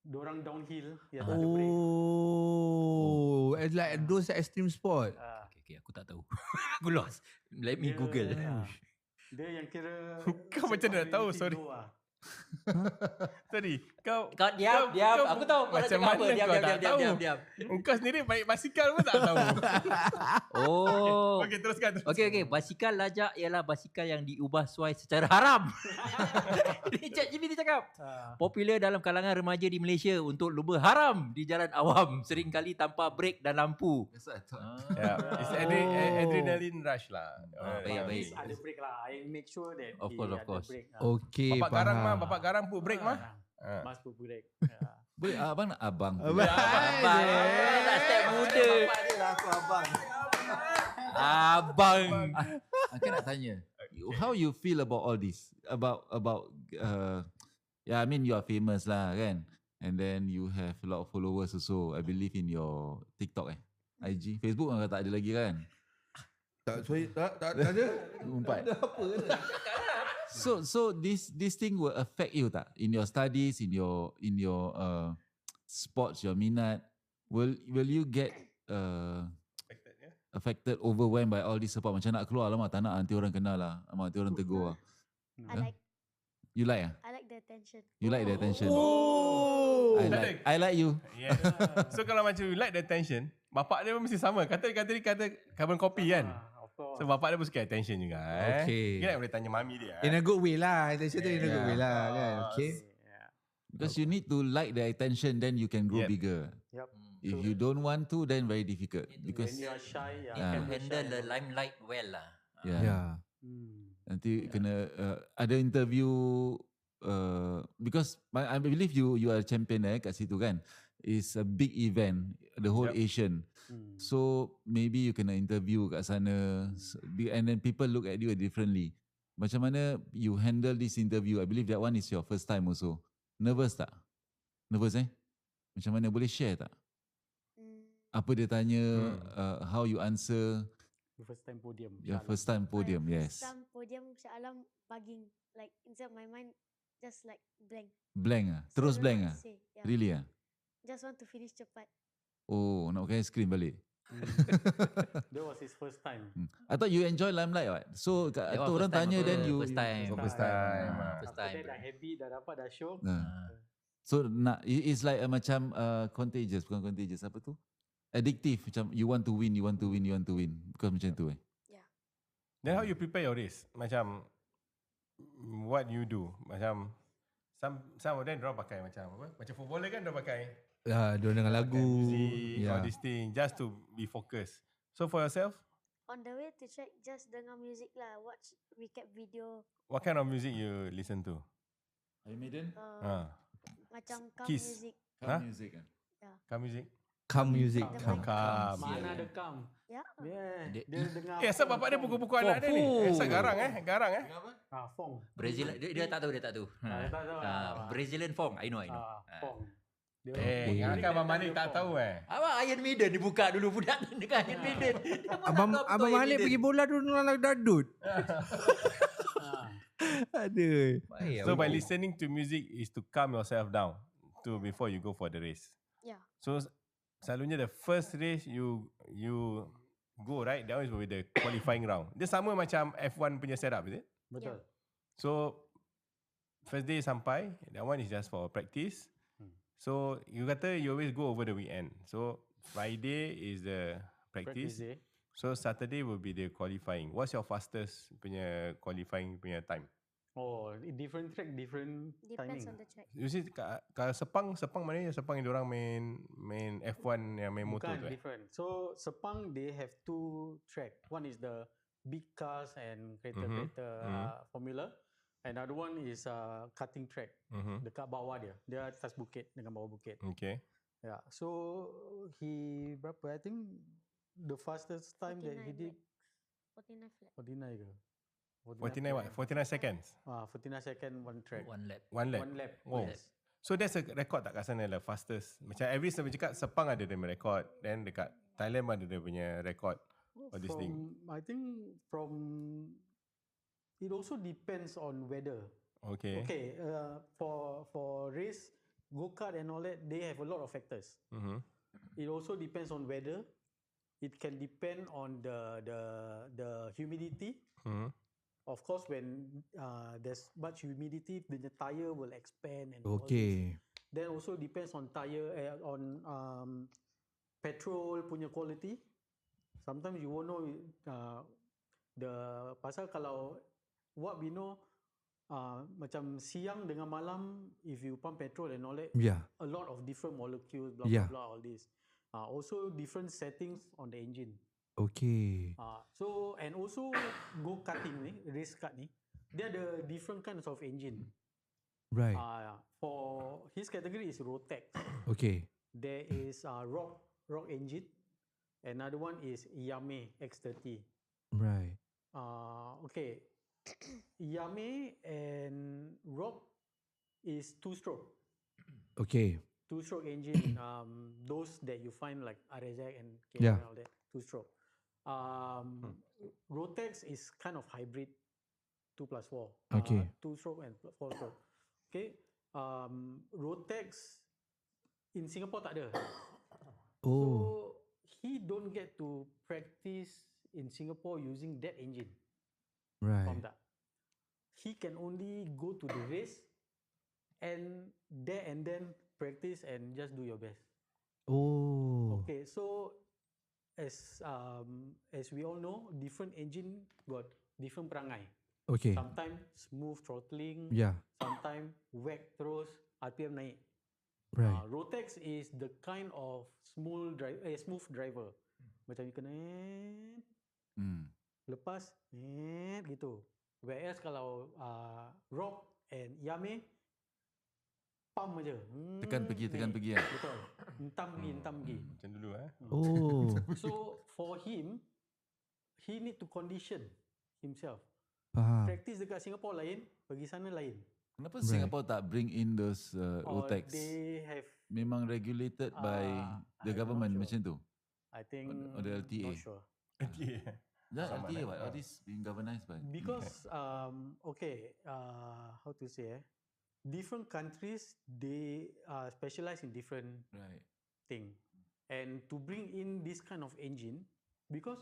dorang downhill yang tak ada break. Oh, it's like those extreme sport. Okay, aku tak tahu. Aku lost. Let me Google. Dia yang kira Kau macam nak tahu, sorry. Sorry, kau Diam. Aku tahu kau nak macam cakap apa. mana kau tak tahu? Diam. Kau sendiri baik basikal pun tak tahu. Oh. Okey, teruskan. Okay. Basikal lajak ialah basikal yang diubah suai secara haram. Ini ChatGPT cakap. Popular dalam kalangan remaja di Malaysia untuk lumba haram di jalan awam. Seringkali tanpa brek dan lampu. That's what I thought. Yeah, it's adrenaline rush lah. Baik. Ada break lah. I make sure that Of dia course. ada break. Okay, Bapak garang faham. bapak garang put break mah. Must put break. Boleh abang nak abang. Abang. Tak step muda. Aku abang. Abang. Aku nak tanya, how you feel about all this? About I mean you are famous lah kan, and then you have a lot of followers also. I believe in your TikTok IG, Facebook kan tak ada lagi kan? Tak ada. Umpat. So this thing will affect you tak in your studies, in your sports, your minat? Will you get affected, overwhelmed by all this support? Macam nak keluar lama tak nak nanti orang kenal lah, nanti orang tegur lah. You like I like the attention. You like the attention. Oh. I like you. Yeah. So kalau macam you like the attention, bapak dia pun mesti sama. Kata carbon copy kan. So bapak dia pun suka attention juga. Okay. Kita boleh tanya mami dia. In a good way lah. Attention tu in a good way lah kan. Okay. Because you need to like the attention, then you can grow Yep. bigger. Yep. If you don't want to, then very difficult. When Because you are shy, You Yeah. can handle the limelight well lah. Yeah. nanti kena ada interview because I believe you are champion kat situ kan. It's a big event, the whole Asian. So maybe you kena interview kat sana, and then people look at you differently. Macam mana you handle this interview? I believe that one is your first time also. Nervous tak? Nervous Macam mana, boleh share tak? Apa dia tanya, how you answer? First time podium. Your first time podium, yes. Some podium Shah bugging. Like inside my mind, just like blank. Blank So Terus don't know blank what to say. Yeah. Really Just want to finish cepat. Oh, nak pakai screen balik. That was his first time. I thought you enjoy Limelight, right? So That tu one orang first time tanya apa? then you First time. First time. First After time. that dah habit, dah dapat, dah syok. So it's like macam contagious, bukan contagious, apa tu? Addictive, macam you want to win, you want to win, you want to win. Because macam tu Then how you prepare your race? Macam what you do? Macam some of them dorang pakai macam apa? Macam footballer kan dorang pakai Diorang dengan lagu. music, all this thing just to be focused. So for yourself, On the way to track, just dengar music lah. Watch recap video. what kind of music you listen to? Iron Maiden? Macam calm Kiss. music. Calm music kan? Calm music? Calm music. Calm. Calm. Mana ada calm. Ya. Yeah. Dia dengar. Asal bapak dia pukul-pukul anak dia ni? Asal garang Garang Fong. Brazil dia tak tahu. Tak tahu. Brazilian Fong. I know. Fong. Ingatkan Abang Malik tak tahu Abang Iron Maiden dibuka dulu budak dengan Iron Maiden. Abang Malik pergi bola dulu dalam dadut. Aduh. So by listening to music is to calm yourself down to before you go for the race. Ya. So selalunya the first race you go right, that one is with the qualifying round. Dia sama macam F1 punya setup, is it? Betul. So first day sampai, that one is just for practice. So you kata you always go over the weekend. So Friday is the practice. Practice day. So Saturday will be the qualifying. What's your fastest punya qualifying punya time? Oh, different track, different Depends timing. on the track. You see kalau Sepang mana Sepang yang diorang main F1 yang main motor Bukan, tu different. So Sepang they have two track. One is the big cars and kereta formula. Another one is cutting track. Dekat bawah dia. Dia atas bukit dengan bawah bukit. Okay. Yeah. So he berapa? I think the fastest time that he 49 did 49 flat. 49 ke? 49 what? 49 seconds? 49 second one track. One lap. One lap? One lap. Oh. Yes. So there's a record tak kat sana lah fastest. Macam every sebab cakap Sepang ada dia punya record. Then dekat Thailand ada dia punya record. All this thing. I think from it also depends on weather. Okay. Okay, for race, go-kart and all that, they have a lot of factors. It also depends on weather. It can depend on the humidity. Of course, when there's much humidity, the tire will expand and all this. Okay. Then also depends on tire on petrol punya quality. Sometimes you won't know the pasal kalau what we know macam siang dengan malam, if you pump petrol and all that, Yeah. a lot of different molecules, blah Yeah. blah blah, all this. Also different settings on the engine. Okay. So and also go karting ni, race kart ni, dia ada different kinds of engine. Right. For his category is Rotex. Okay. There is rock engine. Another one is Yamaha X30. Right. Okay. Yamaha and Rock is two-stroke. Okay. Two-stroke engine. Those that you find like RSX and KM Yeah. and all that. Two-stroke. Rotex is kind of hybrid. 2+4. Okay. Two-stroke and 4-stroke. Okay. Rotex in Singapore tak ada. Oh. So he don't get to practice in Singapore using that engine. Right. Faham tak? He can only go to the race and there and then practice and just do your best. Oh. Okay, so as we all know, different engine got different perangai. Okay. Sometimes smooth throttling, Yeah. sometimes whack terus, RPM naik. Right. Rotex is the kind of smooth driver. Macam you kena lepas gitu. Whereas kalau Rock and Yamaha pump aja. Tekan pergi kan. Betul. Entam pergi. Macam dulu Oh. So for him, he need to condition himself. Faham. Practice dekat Singapore lain, pergi sana lain. Kenapa Singapore tak bring in those Or Rotex? they have, Memang regulated by the I'm government not sure. macam tu? I think, Or the LTA? not sure. Yeah, LTA what? All this being governized by? Because okay, how to say? Different countries they specialize in different Right. thing. And to bring in this kind of engine, because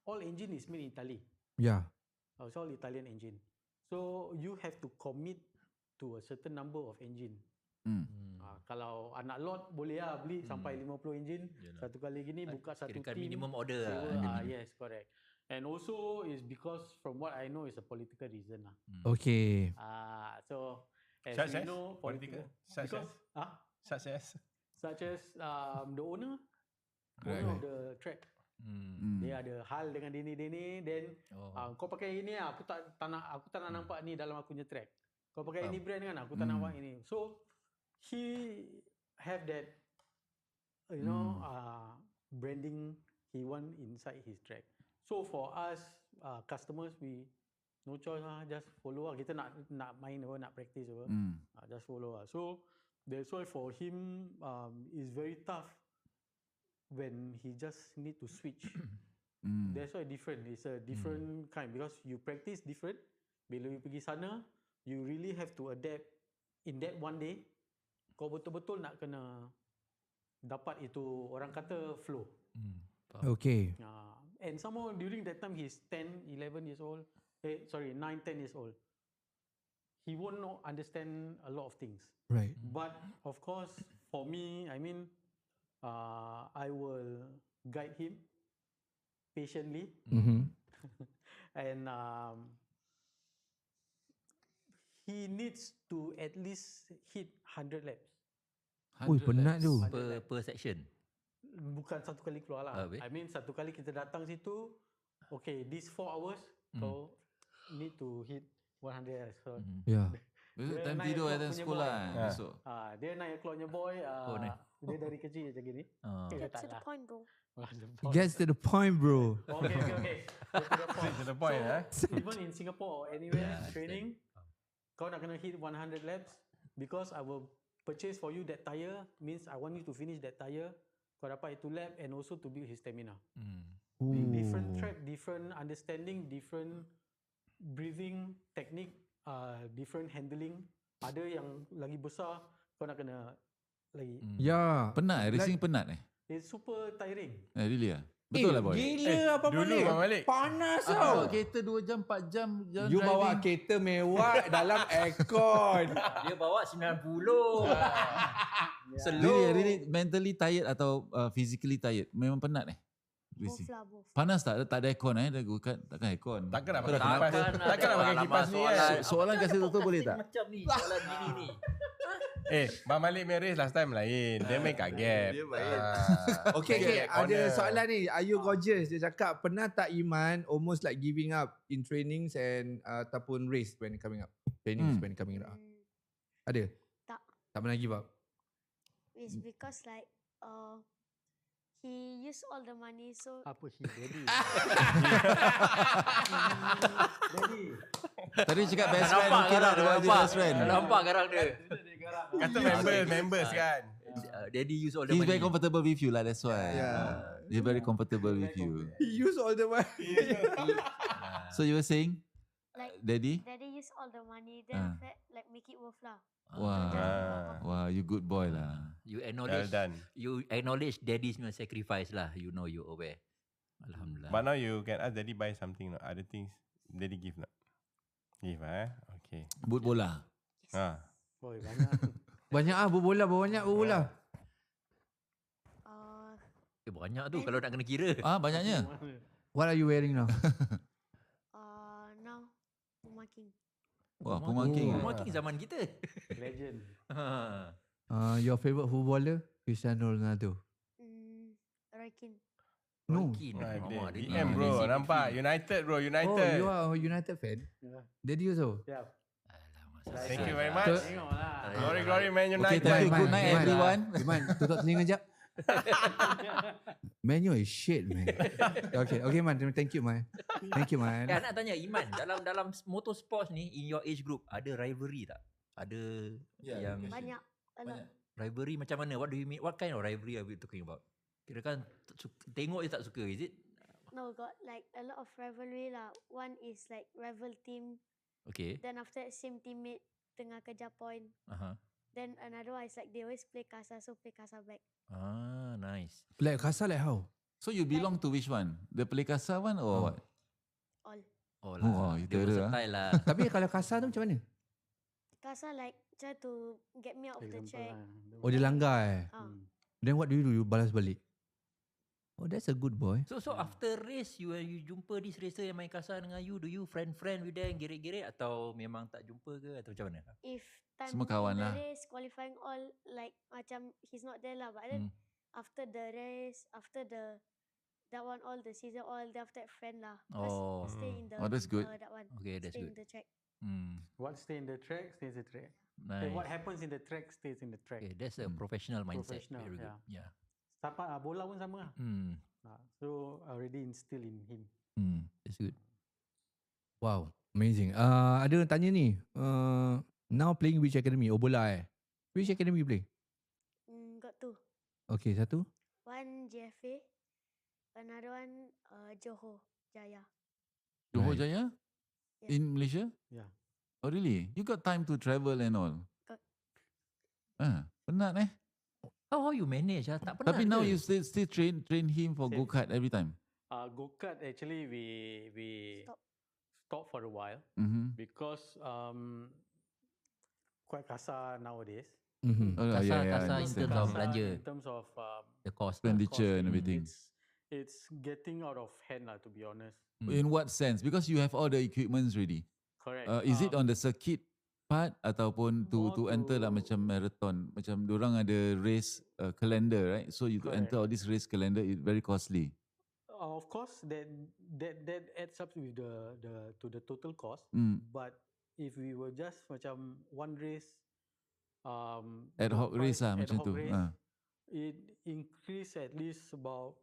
all engine is made in Italy. Yeah. It's all Italian engine. So you have to commit to a certain number of engine. Kalau anak lot boleh lah beli sampai 50 engine. Satu kali gini buka satu Kirakan team. minimum order sewa, lah. yes, correct. And also is because from what I know is a political reason lah. Okay. So as Such we as? know, Political? Such because Such as? such as the owner Right. of the track. Mm. Dia ada hal dengan ini, then kau pakai ini lah, aku tak nak nampak ni dalam aku punya track. Kau pakai ini brand kan, aku tak nampak ini. So he have that branding he want inside his track. So for us customers, we no choice lah, just follow lah. Kita nak main apa, nak practice apa, just follow lah. So that's why for him is very tough when he just need to switch. That's why different. It's a different kind because you practice different. Bila you pergi sana, you really have to adapt in that one day. Kau betul-betul nak kena dapat itu orang kata flow. Okay. And somehow during that time he's 10, 11 years old. 9, 10 years old. He won't understand a lot of things. Right. But of course, for me, I mean, I will guide him patiently, and he needs to at least hit 100 laps. Ui, penat tu. Per section. Bukan satu kali keluar lah. I mean, satu kali kita datang situ, okay, these 4 hours, kau need to hit 100 laps. So, Yeah. Besok Dia time naik tidur keluar time punya sekolah boy. kan besok. dia naik keluarnya boy, nice. dia dari kecil macam gini. Get to the point, bro. Gets to the point, bro. Okay. Get to the point. To the point, So, even in Singapore or anywhere training, kau nak kena hit 100 laps because I will purchase for you that tire, means I want you to finish that tire. Kau dapat itu lap and also to build his stamina. Different track, different understanding, different breathing technique, different handling. Ada yang lagi besar, kau nak kena lagi. Yeah. Penat racing penat It's super tiring. really ah? Betul lah boy. Gila apa Dulu Abang Malik. Panas Aku tau. bawa kereta 2 jam 4 jam jalan You driving. bawa kereta mewah dalam aircon. Dia bawa 90. Slow. Really mentally tired atau physically tired? Memang penat Both racing. lah, both. Panas tak? Tak ada aircon takkan aircon. Takkan nak Betul pakai lah, kipas. kenapa? Takkan nak pakai kipas ni kan. Soalan kasih tu boleh tak? Macam ni, soalan gini ni. Bang Malik main race last time lain. Dia main kat gap. Okay, ada corner. soalan ni. Are you gorgeous? Dia cakap, pernah tak Iman almost like giving up in trainings and ataupun race when coming up? Trainings when coming up. Ada? Tak. Tak pernah give up? It's because like he used all the money, so Apa he daddy? Daddy. Tadi cakap best friend Nampak okay lah, garang, dia buat je nampak. best friend. Nampak garang dia. Kata members kan. Daddy use all the He's money. very comfortable with you lah, that's why. He's very comfortable with you. He use all the money. So you were saying, like Daddy? daddy used all the money, then after that, like make it worth lah. Wow, you good boy lah. You Well acknowledge done. daddy's sacrifice lah. You know you aware. Alhamdulillah. But now you can ask daddy buy something. No? Other things daddy give not? Give Okay. Boot bola. Boy, banyak. Banyak bola, banyak bola. Banyak tu kalau nak kena kira. Banyaknya. What are you wearing now? Now Puma King. Wah, Puma King. Puma King zaman kita. Legend. Your favorite footballer? Cristiano Ronaldo. Roy Keane. No. Keane. Nah, dia DM bro. Messi Nampak? midfield. United bro. Oh, United. you are a United fan? Yeah. Daddy also? Yeah. Alamak, Thank you sasar. very much. Tengok lah. Glory, glory, Man Okay, United. thank you. Good night, everyone. Iman, tutup telinga jap. Man, you is shit, man. Okay, man. Thank you, man. Thank you, man. Nak tanya Iman, dalam motorsport ni in your age group ada rivalry tak? Ada yang Banyak. A lot. rivalry macam mana? What do you mean? What kind of rivalry are we talking about? Kira kan tengok je tak suka, is it? No, got like a lot of rivalry lah. One is like rival team. Okay. Then after that same teammate tengah kejar point. Then another one is like they always play kasar, so play kasar back. Nice. Like kasar like how? So you belong to which one? The Perkasa one or what? All. Oh Oh, lah. you Dia terror, versatile lah. Tapi kalau kasar tu macam mana? Kasar like try to get me out of the Example track. lah. Oh dia langgar Hmm. Then what do? You balas balik? Oh that's a good boy. So after race you jumpa this racer yang main kasar dengan you, do you friend with them, geret-geret atau memang tak jumpa ke atau macam mana? If time Semua kawan in the lah. race qualifying all like macam he's not there lah, but then after the race, after that one all the season all, then after that friend lah. Oh. Stay in the Oh, that's good. that one. Okay, that's stay good. in the track. What stay in the track stays in the track. Nice. What happens in the track stays in the track. Okay, that's a professional mindset. Professional, Very good. yeah. Yeah. Tapak bola pun sama lah. So already instilled in him. That's good. Wow, amazing. Ada yang tanya ni. Now playing which academy? Oh bola Which academy you play? Got two. Okay, satu. One GFA, another one Johor Jaya. Johor Right. Jaya? Yeah. In Malaysia? Yeah. Oh really? You got time to travel and all? Got. Penat How you manage? Tak pernah. Tapi now you still train him for Same. go-kart every time? Go-kart actually we stop for a while because quite kasar nowadays. Mm-hmm. Oh, Kasar in understand. terms of belanja. In terms of The cost. Expenditure and costing, everything. It's getting out of hand lah, to be honest. In what sense? Because you have all the equipments ready. Correct. Is it on the circuit part ataupun to More enter lah to- macam marathon? Macam dorang ada race calendar, right? So you to Correct. enter all this race calendar is very costly. Of course, that adds up with the total cost. But if we were just macam one race, Ad hoc race lah ad macam hoc tu. race, it increased at least about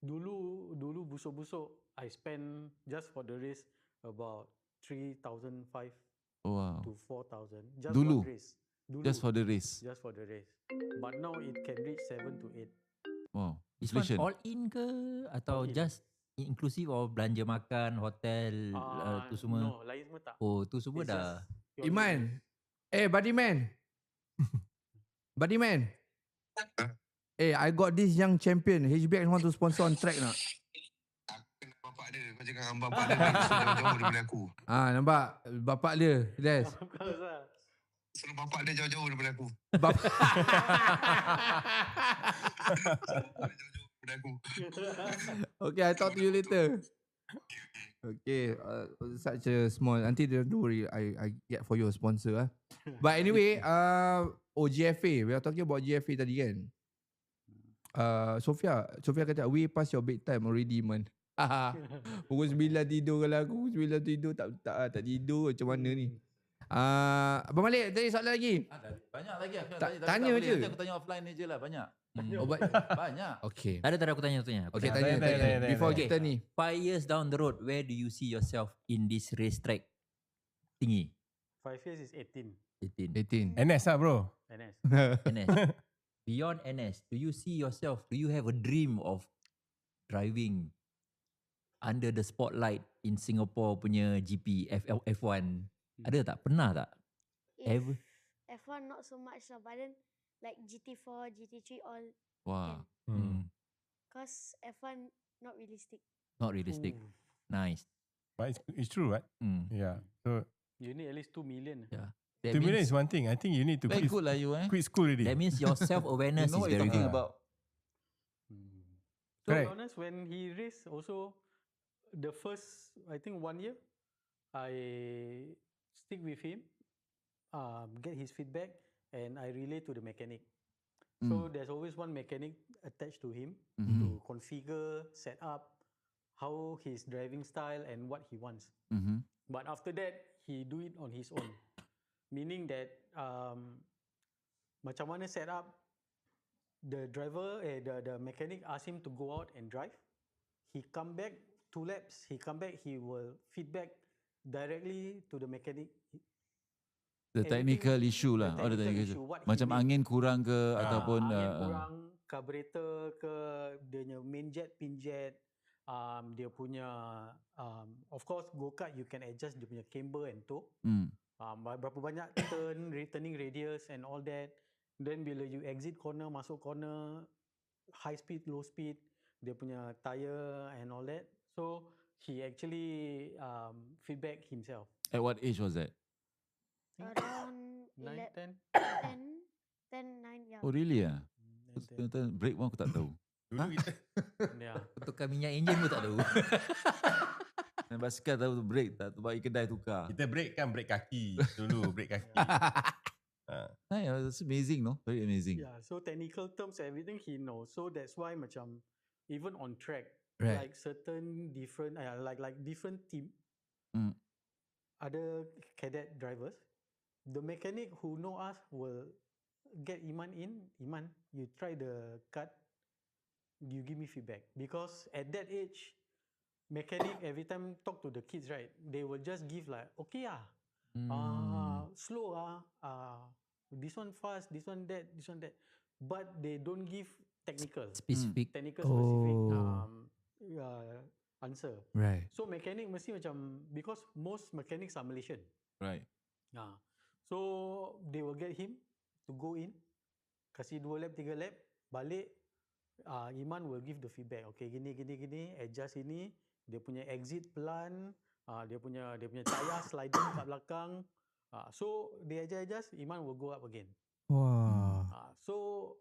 dulu busuk-busuk I spend just for the race about 3,500 Oh, wow. to 4,000 just Dulu? one race. Dulu, Just for the race. just for the race. But now it can reach 7 to 8. Wow. This one Inflation. all in ke atau All in. just inclusive of belanja makan, hotel, tu semua? No, lain semua tak. Oh, tu semua It's dah. just purely Iman. Buddy man. Buddy man. I got this young champion. HBX want to sponsor on track nak? Aku kenal bapak dia. Kau cakap dengan bapak dia main jauh-jauh daripada aku. Nampak? Bapak dia. Des. Of course lah. Suruh bapak dia jauh-jauh daripada aku. Bapak. Jauh-jauh daripada aku. Okay, I talk to you later. Okay, such a small. Nanti don't worry, I get for you a sponsor. But anyway, GFA. We are talking about GFA tadi kan. Sofia kata, we pass your bedtime already man. Pukul 9 tidur kalau aku. Pukul 9 tidur tak tidur macam mana ni. Abang Malik, tadi soalan lagi. Banyak lagi. Aku nak Tak- tapi tanya tak boleh. je. Nanti aku tanya offline je lah. Banyak. Banyak. Okay. Tak ada aku tanya. Okay, Tanya. tanya. Before tanya. kita ni. 5 years down the road, where do you see yourself in this racetrack thingy? 5 years is 18 18. 18. NS lah bro. NS. NS. Beyond NS, do you see yourself, do you have a dream of driving under the spotlight in Singapore punya GP, F1? Ada tak? Pernah tak? Ever? F1 not so much lah, but then like GT4, GT3 all. Wah. Cause F1 not realistic. Not realistic. Ooh. Nice. But it's true, right? Yeah. So You need at least 2 million. Yeah. 2 million is one thing. I think you need to Very quit, good lah you quit school already. That means your You self-awareness know is what you're very talking good. about. To be Correct. honest, when he raced also, the first, I think 1 year, I stick with him, get his feedback, and I relay to the mechanic. So there's always one mechanic attached to him to configure, set up how his driving style and what he wants. But after that, he do it on his own. Meaning that macam mana set up, the driver, the mechanic ask him to go out and drive. He come back 2 laps, he come back, he will feedback directly to the mechanic. The technical issue lah. All the technical issue. what he Macam did. angin kurang ke ataupun Angin kurang, carburetor ke, dia punya main jet, pin jet, dia punya, of course go-kart you can adjust dia punya camber and toe. Berapa banyak turning radius and all that. Then bila you exit corner, masuk corner, high speed, low speed, dia punya tire and all that. So he actually feedback himself. At what age was that? Around 9, 10. 10, 9, yeah. Oh really ah? 9, 10. Ternyata break pun aku tak tahu. Dulu kita Yeah. Tukar minyak enjin pun tak tahu. Dan basikal tahu tu break, tak bagi kedai tukar. kita break kan break kaki dulu, break kaki. It's amazing, no? Very amazing. Yeah, so technical terms, everything he knows. So that's why macam even on track, Right. like certain different, like different team, Mm. other cadet drivers, the mechanic who know us will get Iman in. Iman, you try the cut, you give me feedback. Because at that age, mechanic every time talk to the kids, right? They will just give like, okay slow this one fast, this one that, this one that. But they don't give technical Specific. specific Oh. answer. Right. So mechanic mesti macam, because most mechanics are Malaysian. Right. So they will get him to go in, kasih 2 lap, 3 lap, balik, Iman will give the feedback. Okay, gini, adjust ini, dia punya exit pelan, dia punya tayar sliding kat belakang. So they adjust, Iman will go up again. Wah. So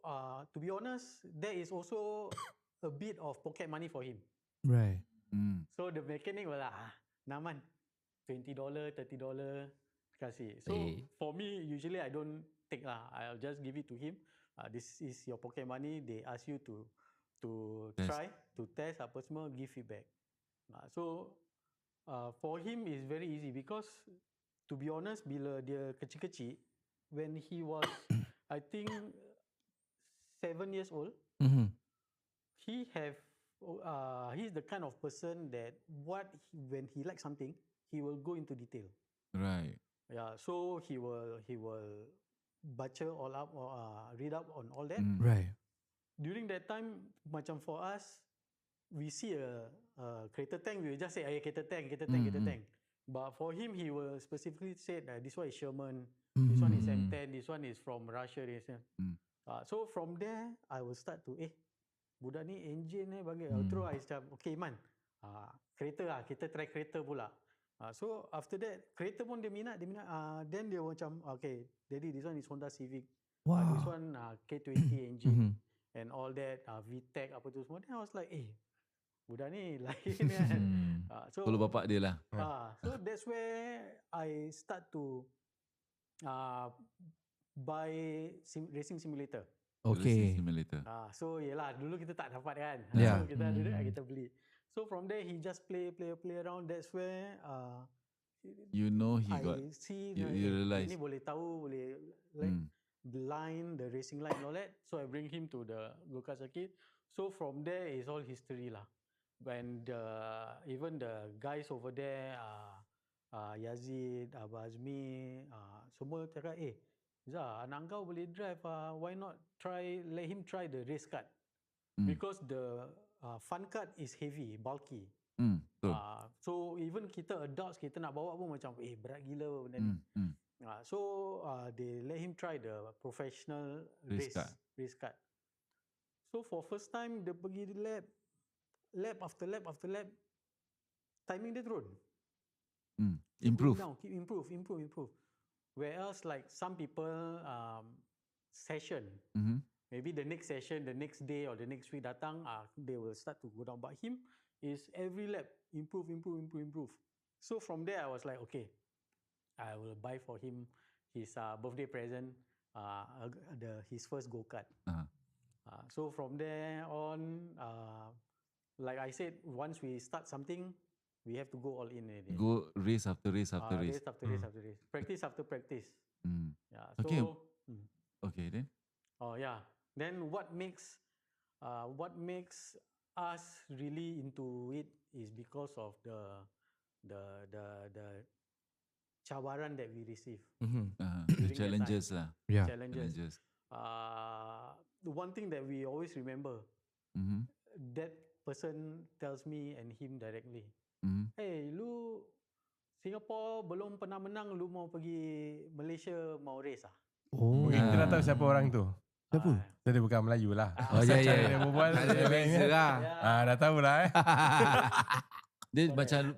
to be honest, that is also a bit of pocket money for him. Right. So the mechanic will Naman, $20, $30 kasih. So for me, usually I don't take lah. I'll just give it to him. This is your pocket money. They ask you to Test. try, to test apa semua, give feedback. So for him is very easy because to be honest, bila dia kecil-kecil, when he was I think 7 years old, Mm-hmm. he's the kind of person that when he likes something, he will go into detail. Right. Yeah, so he will baca all up or read up on all that. Right. During that time, macam for us, we see a crater tank, we will just say, crater tank. But for him, he will specifically say that this one is Sherman, this one is M10, this one is from Russia. So from there, I will start to, budak ni engine bagi. Terus I cakap, okay Iman, kereta kita try kereta pula. So after that, kereta pun dia minat. Then dia macam, okay, Daddy, this one is Honda Civic. Wow. This one K20 engine and all that, VTEC apa tu semua. Then I was like, budak ni lain kan. So Kalau bapak dia lah. so that's where I start to buy racing simulator. Okay. Simulator. So yelah, dulu kita tak dapat kan. Yeah. So kita beli. So from there he just play around. That's where You know he got. I see you realise. ini boleh tahu, boleh like the line, the racing line and all that. So I bring him to the go-kart circuit. So from there is all history lah. When even the guys over there, Yazid, Abah Azmi, semua cakap, Zah, anak kau boleh drive, why not let him try the race kart? Because the fun kart is heavy, bulky. So even kita adults, kita nak bawa pun macam, berat gila benda ni. So they let him try the professional race kart. So for first time, dia pergi lap after lap, timing dia turun. Improve. Keep improve. Where else, like some people, session, maybe the next session, the next day or the next week datang, they will start to go down. But him is every lap improve. So from there, I was like, okay, I will buy for him his birthday present, his first go-kart. So from there on, like I said, once we start something, we have to go all in. Go race after race after race. Race after race after race. Practice after practice. Yeah. So, Okay. Okay then. Then what makes us really into it is because of the cabaran that we receive. The challenges lah. Yeah. Challenges. The one thing that we always remember, that person tells me and him directly, hey, lu Singapore belum pernah menang, lu mau pergi Malaysia mau race Okay, kita dah tahu siapa orang tu. Siapa? Dia bukan Melayu lah. Oh, ya, Cara ya. dia berbual. Tak ada dia lain beza kan? lah. Dah tahulah Dia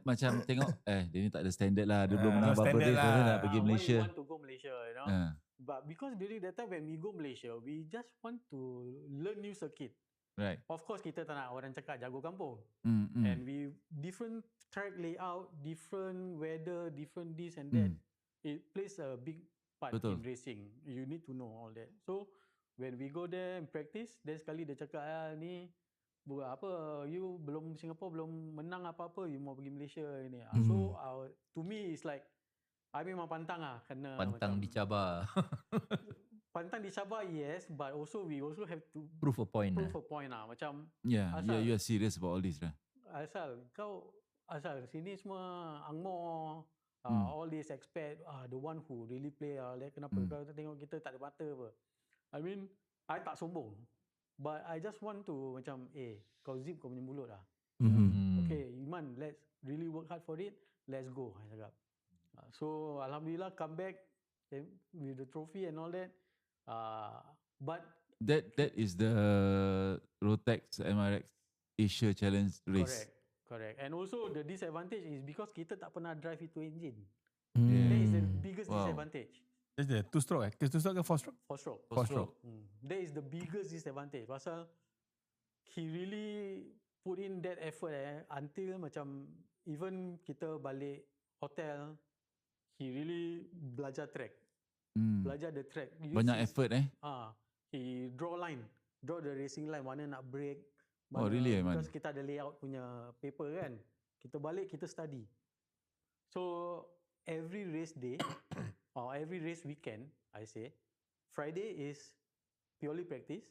macam tengok dia ni tak ada standard lah. Dia belum no menang apa-apa standard dia lah. nak pergi Why Malaysia. you want to go Malaysia, you know? But because during that time when we go Malaysia, we just want to learn new circuit. Right. Of course kita tak nak orang cakap jago kampung. Mm. And we different track layout, different weather, different this and that. It plays a big part Betul. in racing. You need to know all that. So when we go there and practice, then sekali dia cakap ni buat apa, you belum Singapore belum menang apa-apa, you mau pergi Malaysia ni. So to me it's like I memang pantang kena Pantang macam, dicabar. pantang dicabar, yes, but also we also have to Proof a point. prove a point macam Yeah, Asal- you are serious about all this lah. asal sini semua angmoh, all these expat, the one who really play kenapa kau tengok kita tak ada mata apa. I mean, I tak sombong, but I just want to macam kau zip kau punya mulut lah. Okay, Iman, let's really work hard for it, let's go, I cakap. So alhamdulillah come back with the trophy and all that. But That is the Rotex MRX Asia Challenge race. correct. And also the disadvantage is because kita tak pernah drive itu engine. Yeah. That is the biggest Wow. disadvantage. That's the 2-stroke Two stroke ke 4-stroke? 4-stroke. 4-stroke. That is the biggest disadvantage. Pasal he really put in that effort until macam even kita balik hotel, he really belajar track. Belajar the track. Banyak effort He draw the racing line, mana nak break. Oh, really, man? Because kita ada layout punya paper kan. Kita balik, kita study. So every race day or every race weekend, I say, Friday is purely practice.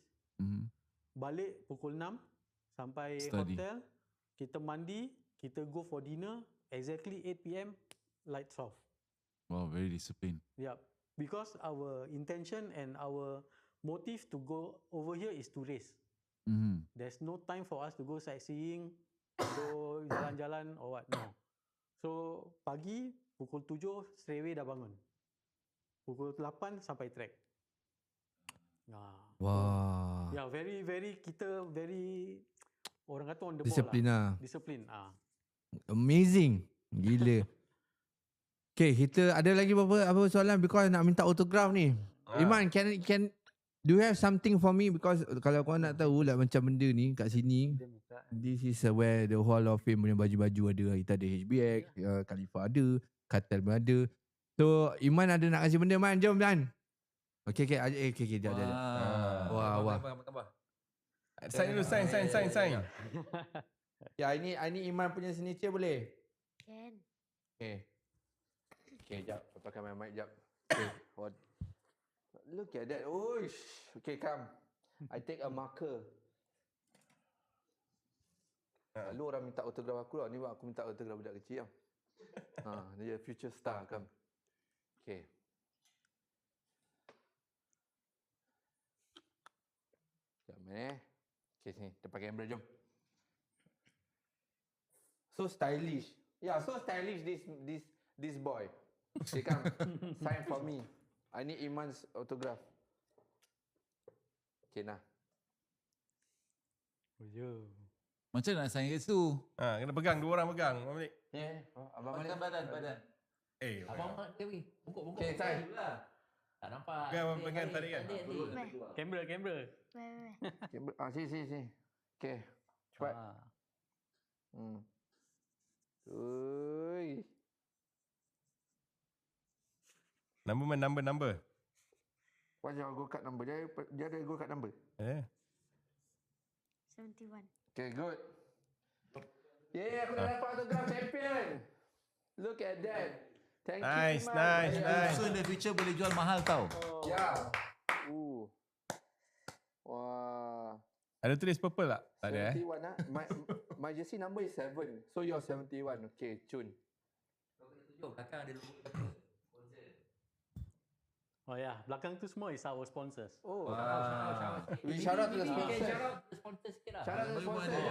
Balik pukul 6 sampai Study. hotel, kita mandi, kita go for dinner, exactly 8 PM, lights off. Wow, very disciplined. Yep. Because our intention and our motive to go over here is to race. There's no time for us to go sightseeing, go jalan-jalan or what. No. So pagi pukul 7 straight away dah bangun. Pukul 8 sampai track. Wah. Yeah, very kita very orang kata on the Disiplin ball lah. Disiplin. Amazing. Gila. Okay, kita ada lagi apa soalan because nak minta autograph ni. Iman, can do you have something for me because kalau kau nak tahu lah macam benda ni kat sini, this is where the Hall of Fame punya baju-baju ada. Kita ada HBX, Khalifa ada, Kartel pun ada. So Iman ada nak kasih benda, Man? Jom, Man. Okay, jap. Wah. Sign dulu, sign. Ya, ini Iman punya signature boleh? Can. Okay, jap. Pakai my mic jap. Okay, hold. Look at that. Oish. Okay, come. I take a marker. Lalu orang minta autograph aku lah. Ni aku minta autograph budak kecil lah. Dia future star, come. Okay. Sekejap Okay, sini. Depan kamera, jom. So stylish. Yeah, so stylish this boy. Okay, come. Sign for me. I need Iman's autograph. Okay, nah. Macam nak sign kat situ? Kena pegang, dua orang pegang. Malik. Abang Badan, badan. Abang pergi. Bungkuk. Okay, sign. Tak nampak. Pegang tarik kan? Kamera. Sini. Okay, cepat. Ui. Number. What's your go card number? Dia ada go card number. 71. Okay, good. Yeah, aku dah dapat autograph champion. Look at that. Thank Nice, you, Iman. nice. So in the future boleh jual mahal tau. Yeah. Wah. Ada tulis purple tak? Tak ada 71 My jersey number is 7. So you're 71. Okay, Chun. Belakang ada logo. Oh yeah, belakang tu semua is our sponsors. Oh. Wow. We shout out to the sponsor. Shout out to the sponsor sikit lah. Shout out to the sponsor.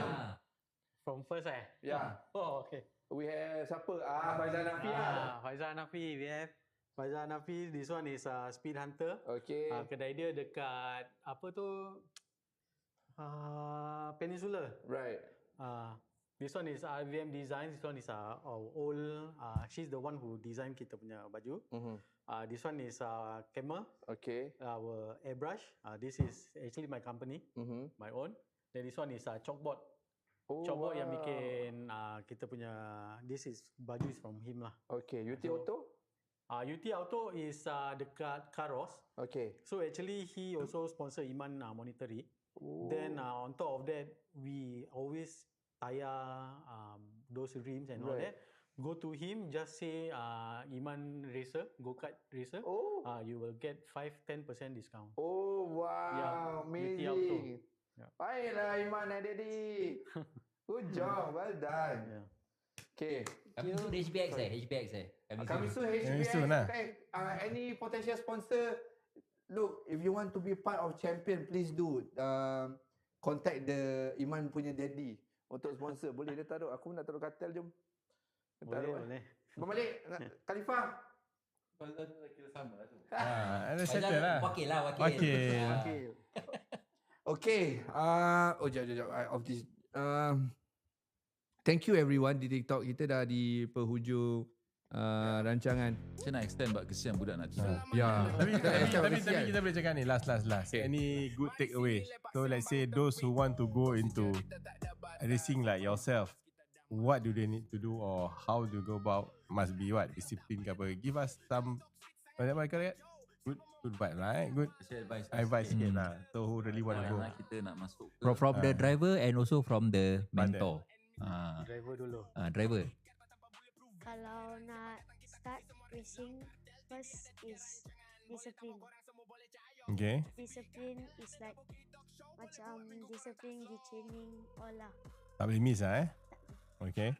From first Yeah. Oh, okay. We have siapa? Faizal Nafi lah. Faizal Hanafi, we have Faizal Hanafi, this one is Speed Hunter. Okay. Kedai dia dekat apa tu? Peninsula. Right. This one is RVM Design. This one is our old. She's the one who designed kita punya baju. This one is Camel. Okay. Our airbrush. This is actually my company, my own. Then this one is Chalkboard. Chalkboard yang bikin kita punya. This is baju is from him lah. Okay. UT Auto. UT Auto is dekat Karos. Okay. So actually he also sponsor Iman Monetary. Then on top of that, we always tayar those rims and all that. Go to him, just say Iman Racer, go-kart racer. You will get 5-10% discount. Oh wow, Yeah, amazing. Yeah. Baiklah Iman and Daddy. Good job, well done. Yeah. Okay. Kami tu HBX Kami soon Coming HBX. soon lah. Any potential sponsor, look, if you want to be part of champion, please do. Contact the Iman punya daddy untuk sponsor. Boleh dia taruh. Aku nak taruh kartel, jom. Dia taruh, Boleh. Berbalik. Khalifah. Ada settle lah. Wakil lah. Wakil. Okay. Jap. Of this. Thank you everyone di TikTok. Kita dah di penghujung rancangan. Saya nak extend buat kesian budak nak tidur. Ya. Tapi kita boleh cakap ni last. Any good takeaway? So let's say those who want to go into racing like yourself, what do they need to do or how do you go about? Must be what? Discipline ke apa? Give us some what correct? Good vibe, right? Good advice sikit lah. So who really want to go? Kita nak masuk ke From the driver and also from the mentor. Driver dulu. Driver. Kalau nak start racing, first is discipline. Okay. Discipline is like macam discipline di training all lah. Tak boleh miss lah Okay.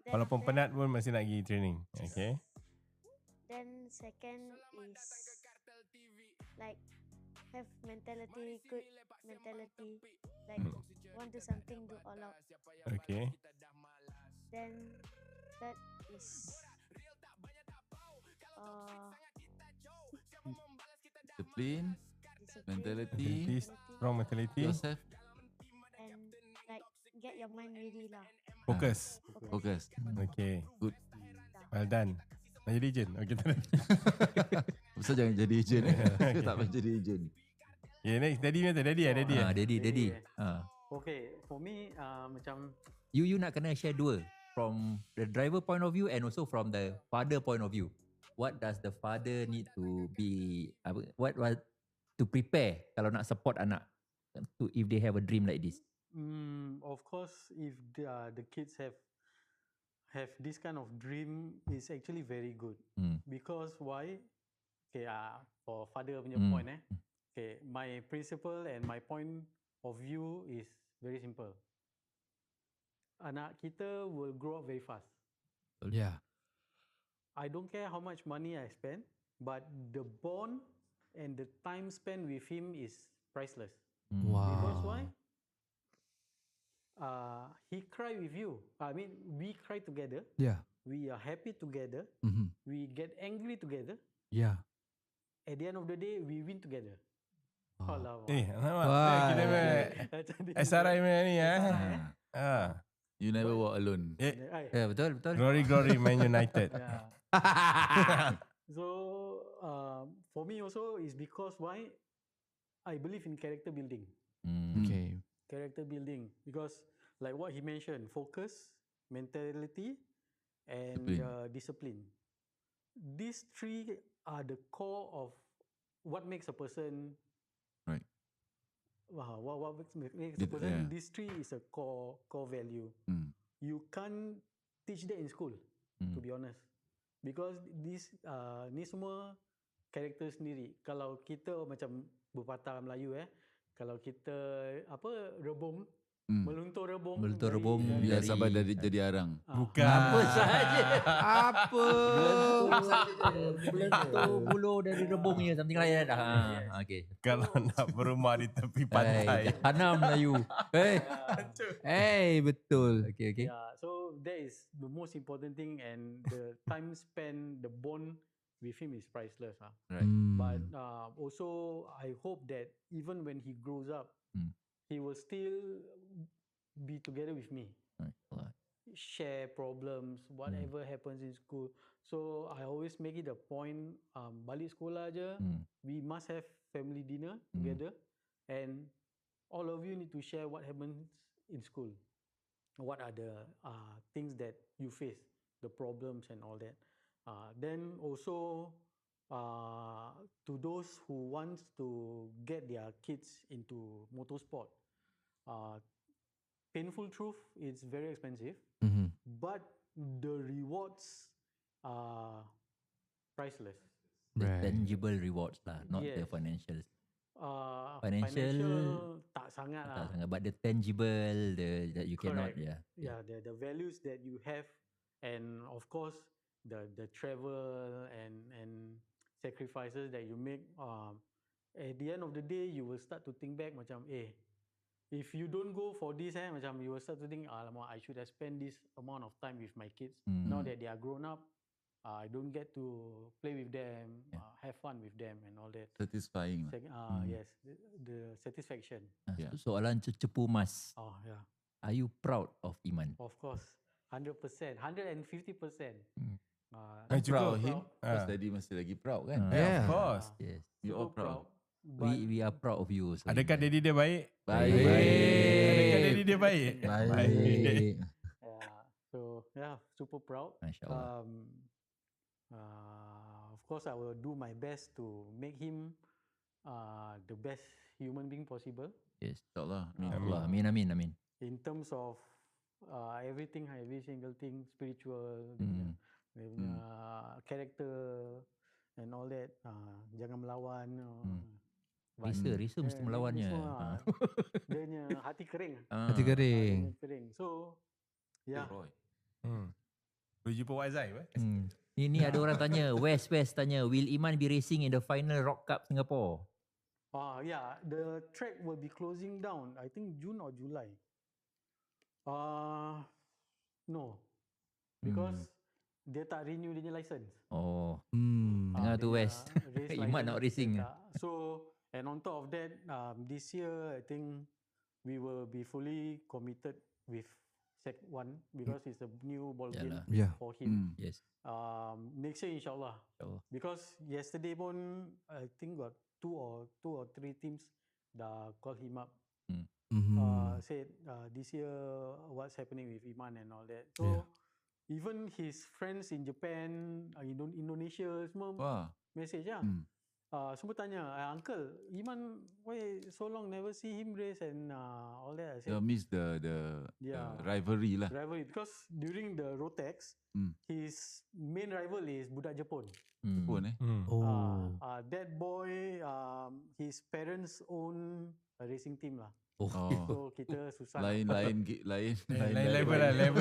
Then Walaupun after penat pun masih nak pergi training. Okay. Then second is like have mentality, good mentality. Like want to something, do all out. Okay. Then third is discipline, mentality, Mentality, strong mentality. yourself, and like get your mind ready lah. Focus. focus. Okay. Good. Well done. Nak jadi agent? Okay, tak ada. Pasal jangan jadi agent. Saya tak payah jadi agent. Okay, next. Daddy ni tu. Daddy Daddy. Okay, for me macam You nak kena share dua. From the driver point of view and also from the father point of view. What does the father need to be, what to prepare kalau nak support anak to if they have a dream like this? of course if the kids have this kind of dream is actually very good. Because why? Okay, for father punya point okay, my principle and my point of view is very simple. Anak kita will grow up very fast. Yeah. I don't care how much money I spend, but the bond and the time spent with him is priceless. Because why? He cry with you. I mean, we cry together. Yeah. We are happy together. We get angry together. Yeah. At the end of the day, we win together. Alamak. Alamak. Kita punya SRI punya ni You never walk alone. Ya, betul. Glory Man United. So for me also is because why I believe in character building. Okay. Character building because like what he mentioned, focus, mentality, and discipline. These three are the core of what makes a person. Right. Wow, what makes a person? These three is a core value. You can't teach that in school, to be honest, because this ni semua karakter sendiri. Kalau kita macam berpatah Melayu kalau kita rebung, meluntur rebung, Biar sampai jadi arang. Bukan. Apa sahaja. Apa? Belentur bulu dari rebungnya, something like that. Okay. Kalau nak berumah di tepi pantai. Tanam Melayu. Betul. Okay. Yeah, so that is the most important thing, and the time spent, the bond with him is priceless. Right. But also, I hope that even when he grows up, he will still be together with me. Right. Share problems, whatever happens in school. So I always make it a point, balik sekolah aja, we must have family dinner together, and all of you need to share what happens in school. What are the things that you face, the problems and all that. Then also, to those who wants to get their kids into motorsport, painful truth, it's very expensive, but the rewards are priceless. The tangible rewards lah, not the Yes. financials. Financial tak sangat lah. Tak sangat, but the tangible, that you cannot, Correct. The values that you have, and of course the travel and sacrifices that you make. At the end of the day, you will start to think back macam, if you don't go for this, macam you will start to think, alamak, I should have spent this amount of time with my kids. Now that they are grown up, I don't get to play with them, have fun with them and all that. Satisfying. Yes, the satisfaction. Soalan cepu mas. Oh yeah. Are you proud of Iman? Of course, 100%, 150%. I'm proud of him. Because Daddy masih lagi proud kan? Yeah, of course. Yes. We all proud. We are proud of you. So Adakah daddy dia baik? Baik. Adakah daddy dia baik? Baik. So yeah, super proud. MasyaAllah. Of course, I will do my best to make him the best human being possible. Yes. InsyaAllah. Amin. Amin. In terms of everything, every single thing, spiritual, dia punya character and all that. Jangan melawan. Risa mesti melawannya. Dia punya hati kering. Hati kering. So, yeah. Boleh jumpa Wazai apa? Ini ada orang tanya, West tanya, will Iman be racing in the final Rock Cup Singapore? Yeah, the track will be closing down, I think June or July. No, because dia tak renew dia punya license. Dengar tu West. Iman nak racing. So, and on top of that, this year I think we will be fully committed with Sec 1 because it's a new ball game for him. Yes. Next year insyaAllah. Because yesterday pun I think got two or three teams dah call him up. Said this year what's happening with Iman and all that. So even his friends in Japan, Indonesia semua message lah. Semua tanya, Uncle, Iman, why so long never see him race and all that? I said, miss the rivalry lah. Rivalry, because during the Rotex, his main rival is budak Jepun. Jepun That boy, his parents own a racing team lah. So kita susah. Lain level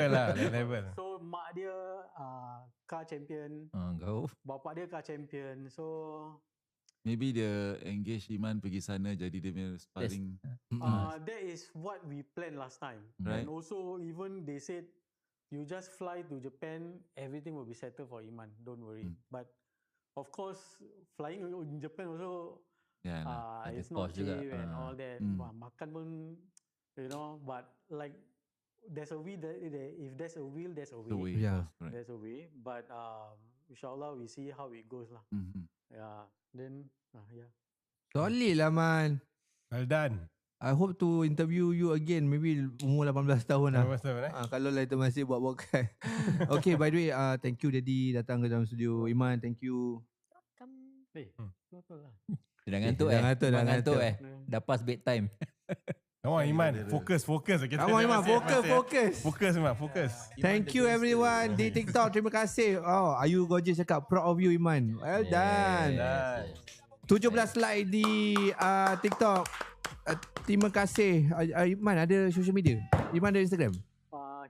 lah. So mak dia car champion. Bapak dia car champion. So maybe dia engage Iman pergi sana jadi dia punya sparring. That is what we planned last time. Right. And also even they said, you just fly to Japan, everything will be settled for Iman. Don't worry. But of course, flying in Japan also, it's not cheap and all that. Makan pun, but like there's a way. If there's a will, there's a way. There's a way. But insyaAllah we see how it goes lah. Then Solid lah Man. Well done. I hope to interview you again, maybe umur 18 tahun lah. 18 tahun kalau lah itu masih buat podcast. Okay, by the way, thank you Daddy datang ke dalam studio. Iman, thank you. Betul lah. Dah ngantuk. Dah pas bedtime. Come on Iman, fokus. Come on Iman, fokus. Fokus. Thank you everyone di TikTok. Terima kasih. Ayu Gorgeous cakap proud of you Iman. Well done. 17 like di TikTok. Terima kasih. Iman ada social media? Iman ada Instagram?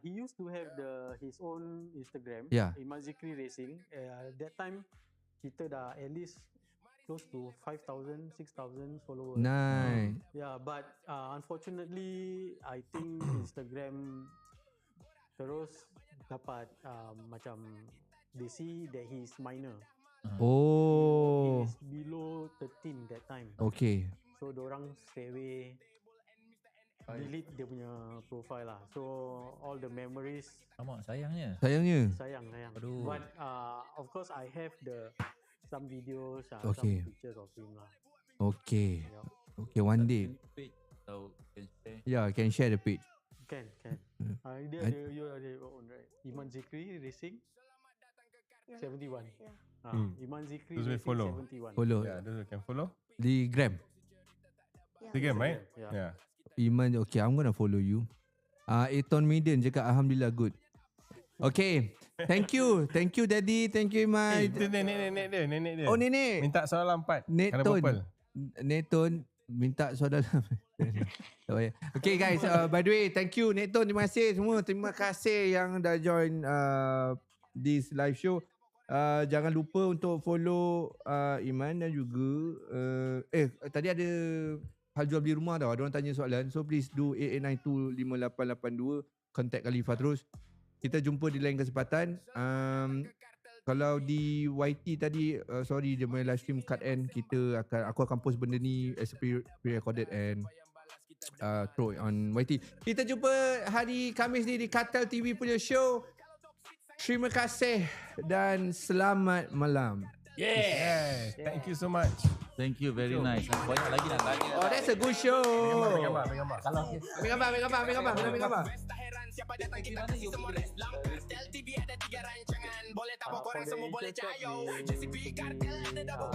He used to have his own Instagram. Iman Zikri Racing. That time kita dah at least close to 5,000, 6,000 followers. Nice. But unfortunately, I think Instagram terus dapat macam they see that he's minor. Oh. Is below 13 that time. Okay. So dorang straight away delete dia punya profile lah. So all the memories Alamak, sayangnya. Sayangnya. sayang. Aduh. But of course I have some videos, Okay. some pictures of him lah. Okay. Yup. Okay, one day. So can share. Yeah, I can share the page. Can. Dia I- ada you ada your own, right? Iman Zikri Racing Yeah. 71. Yeah. Iman Zikri Those will Racing follow. 71. Follow. Yeah, those who can follow. Di Gram. Yeah. Instagram, right? Yeah. Yeah. Iman, okay, I'm gonna follow you. Eton Maiden cakap Alhamdulillah good. Okay. Thank you. Thank you, Daddy. Thank you, Iman. Itu nenek dia. Oh, nenek. Minta soalan 4. Neton. Neton minta saudara. Tak payah. Okay guys, by the way, thank you Neton, terima kasih semua. Terima kasih yang dah join this live show. Jangan lupa untuk follow Iman dan juga tadi ada hal jual beli rumah tau. Ada orang tanya soalan. So please do 88925882, contact Khalifah terus. Kita jumpa di lain kesempatan. Kalau di YT tadi, sorry dia punya live stream cut end. Aku akan post benda ni as pre-recorded and throw it on YT. Kita jumpa hari Khamis ni di Cartel TV punya show. Terima kasih dan selamat malam. Yes. Thank you so much. Thank you, very nice. Banyak lagi nak tanya. Oh, that's a good show. Ambil gambar. Ambil gambar. Siapa datang kita kasih semua Islam. Cartel TV ada 3 rancangan. Boleh tahu korang semua boleh cayo. JCB Cartel ada double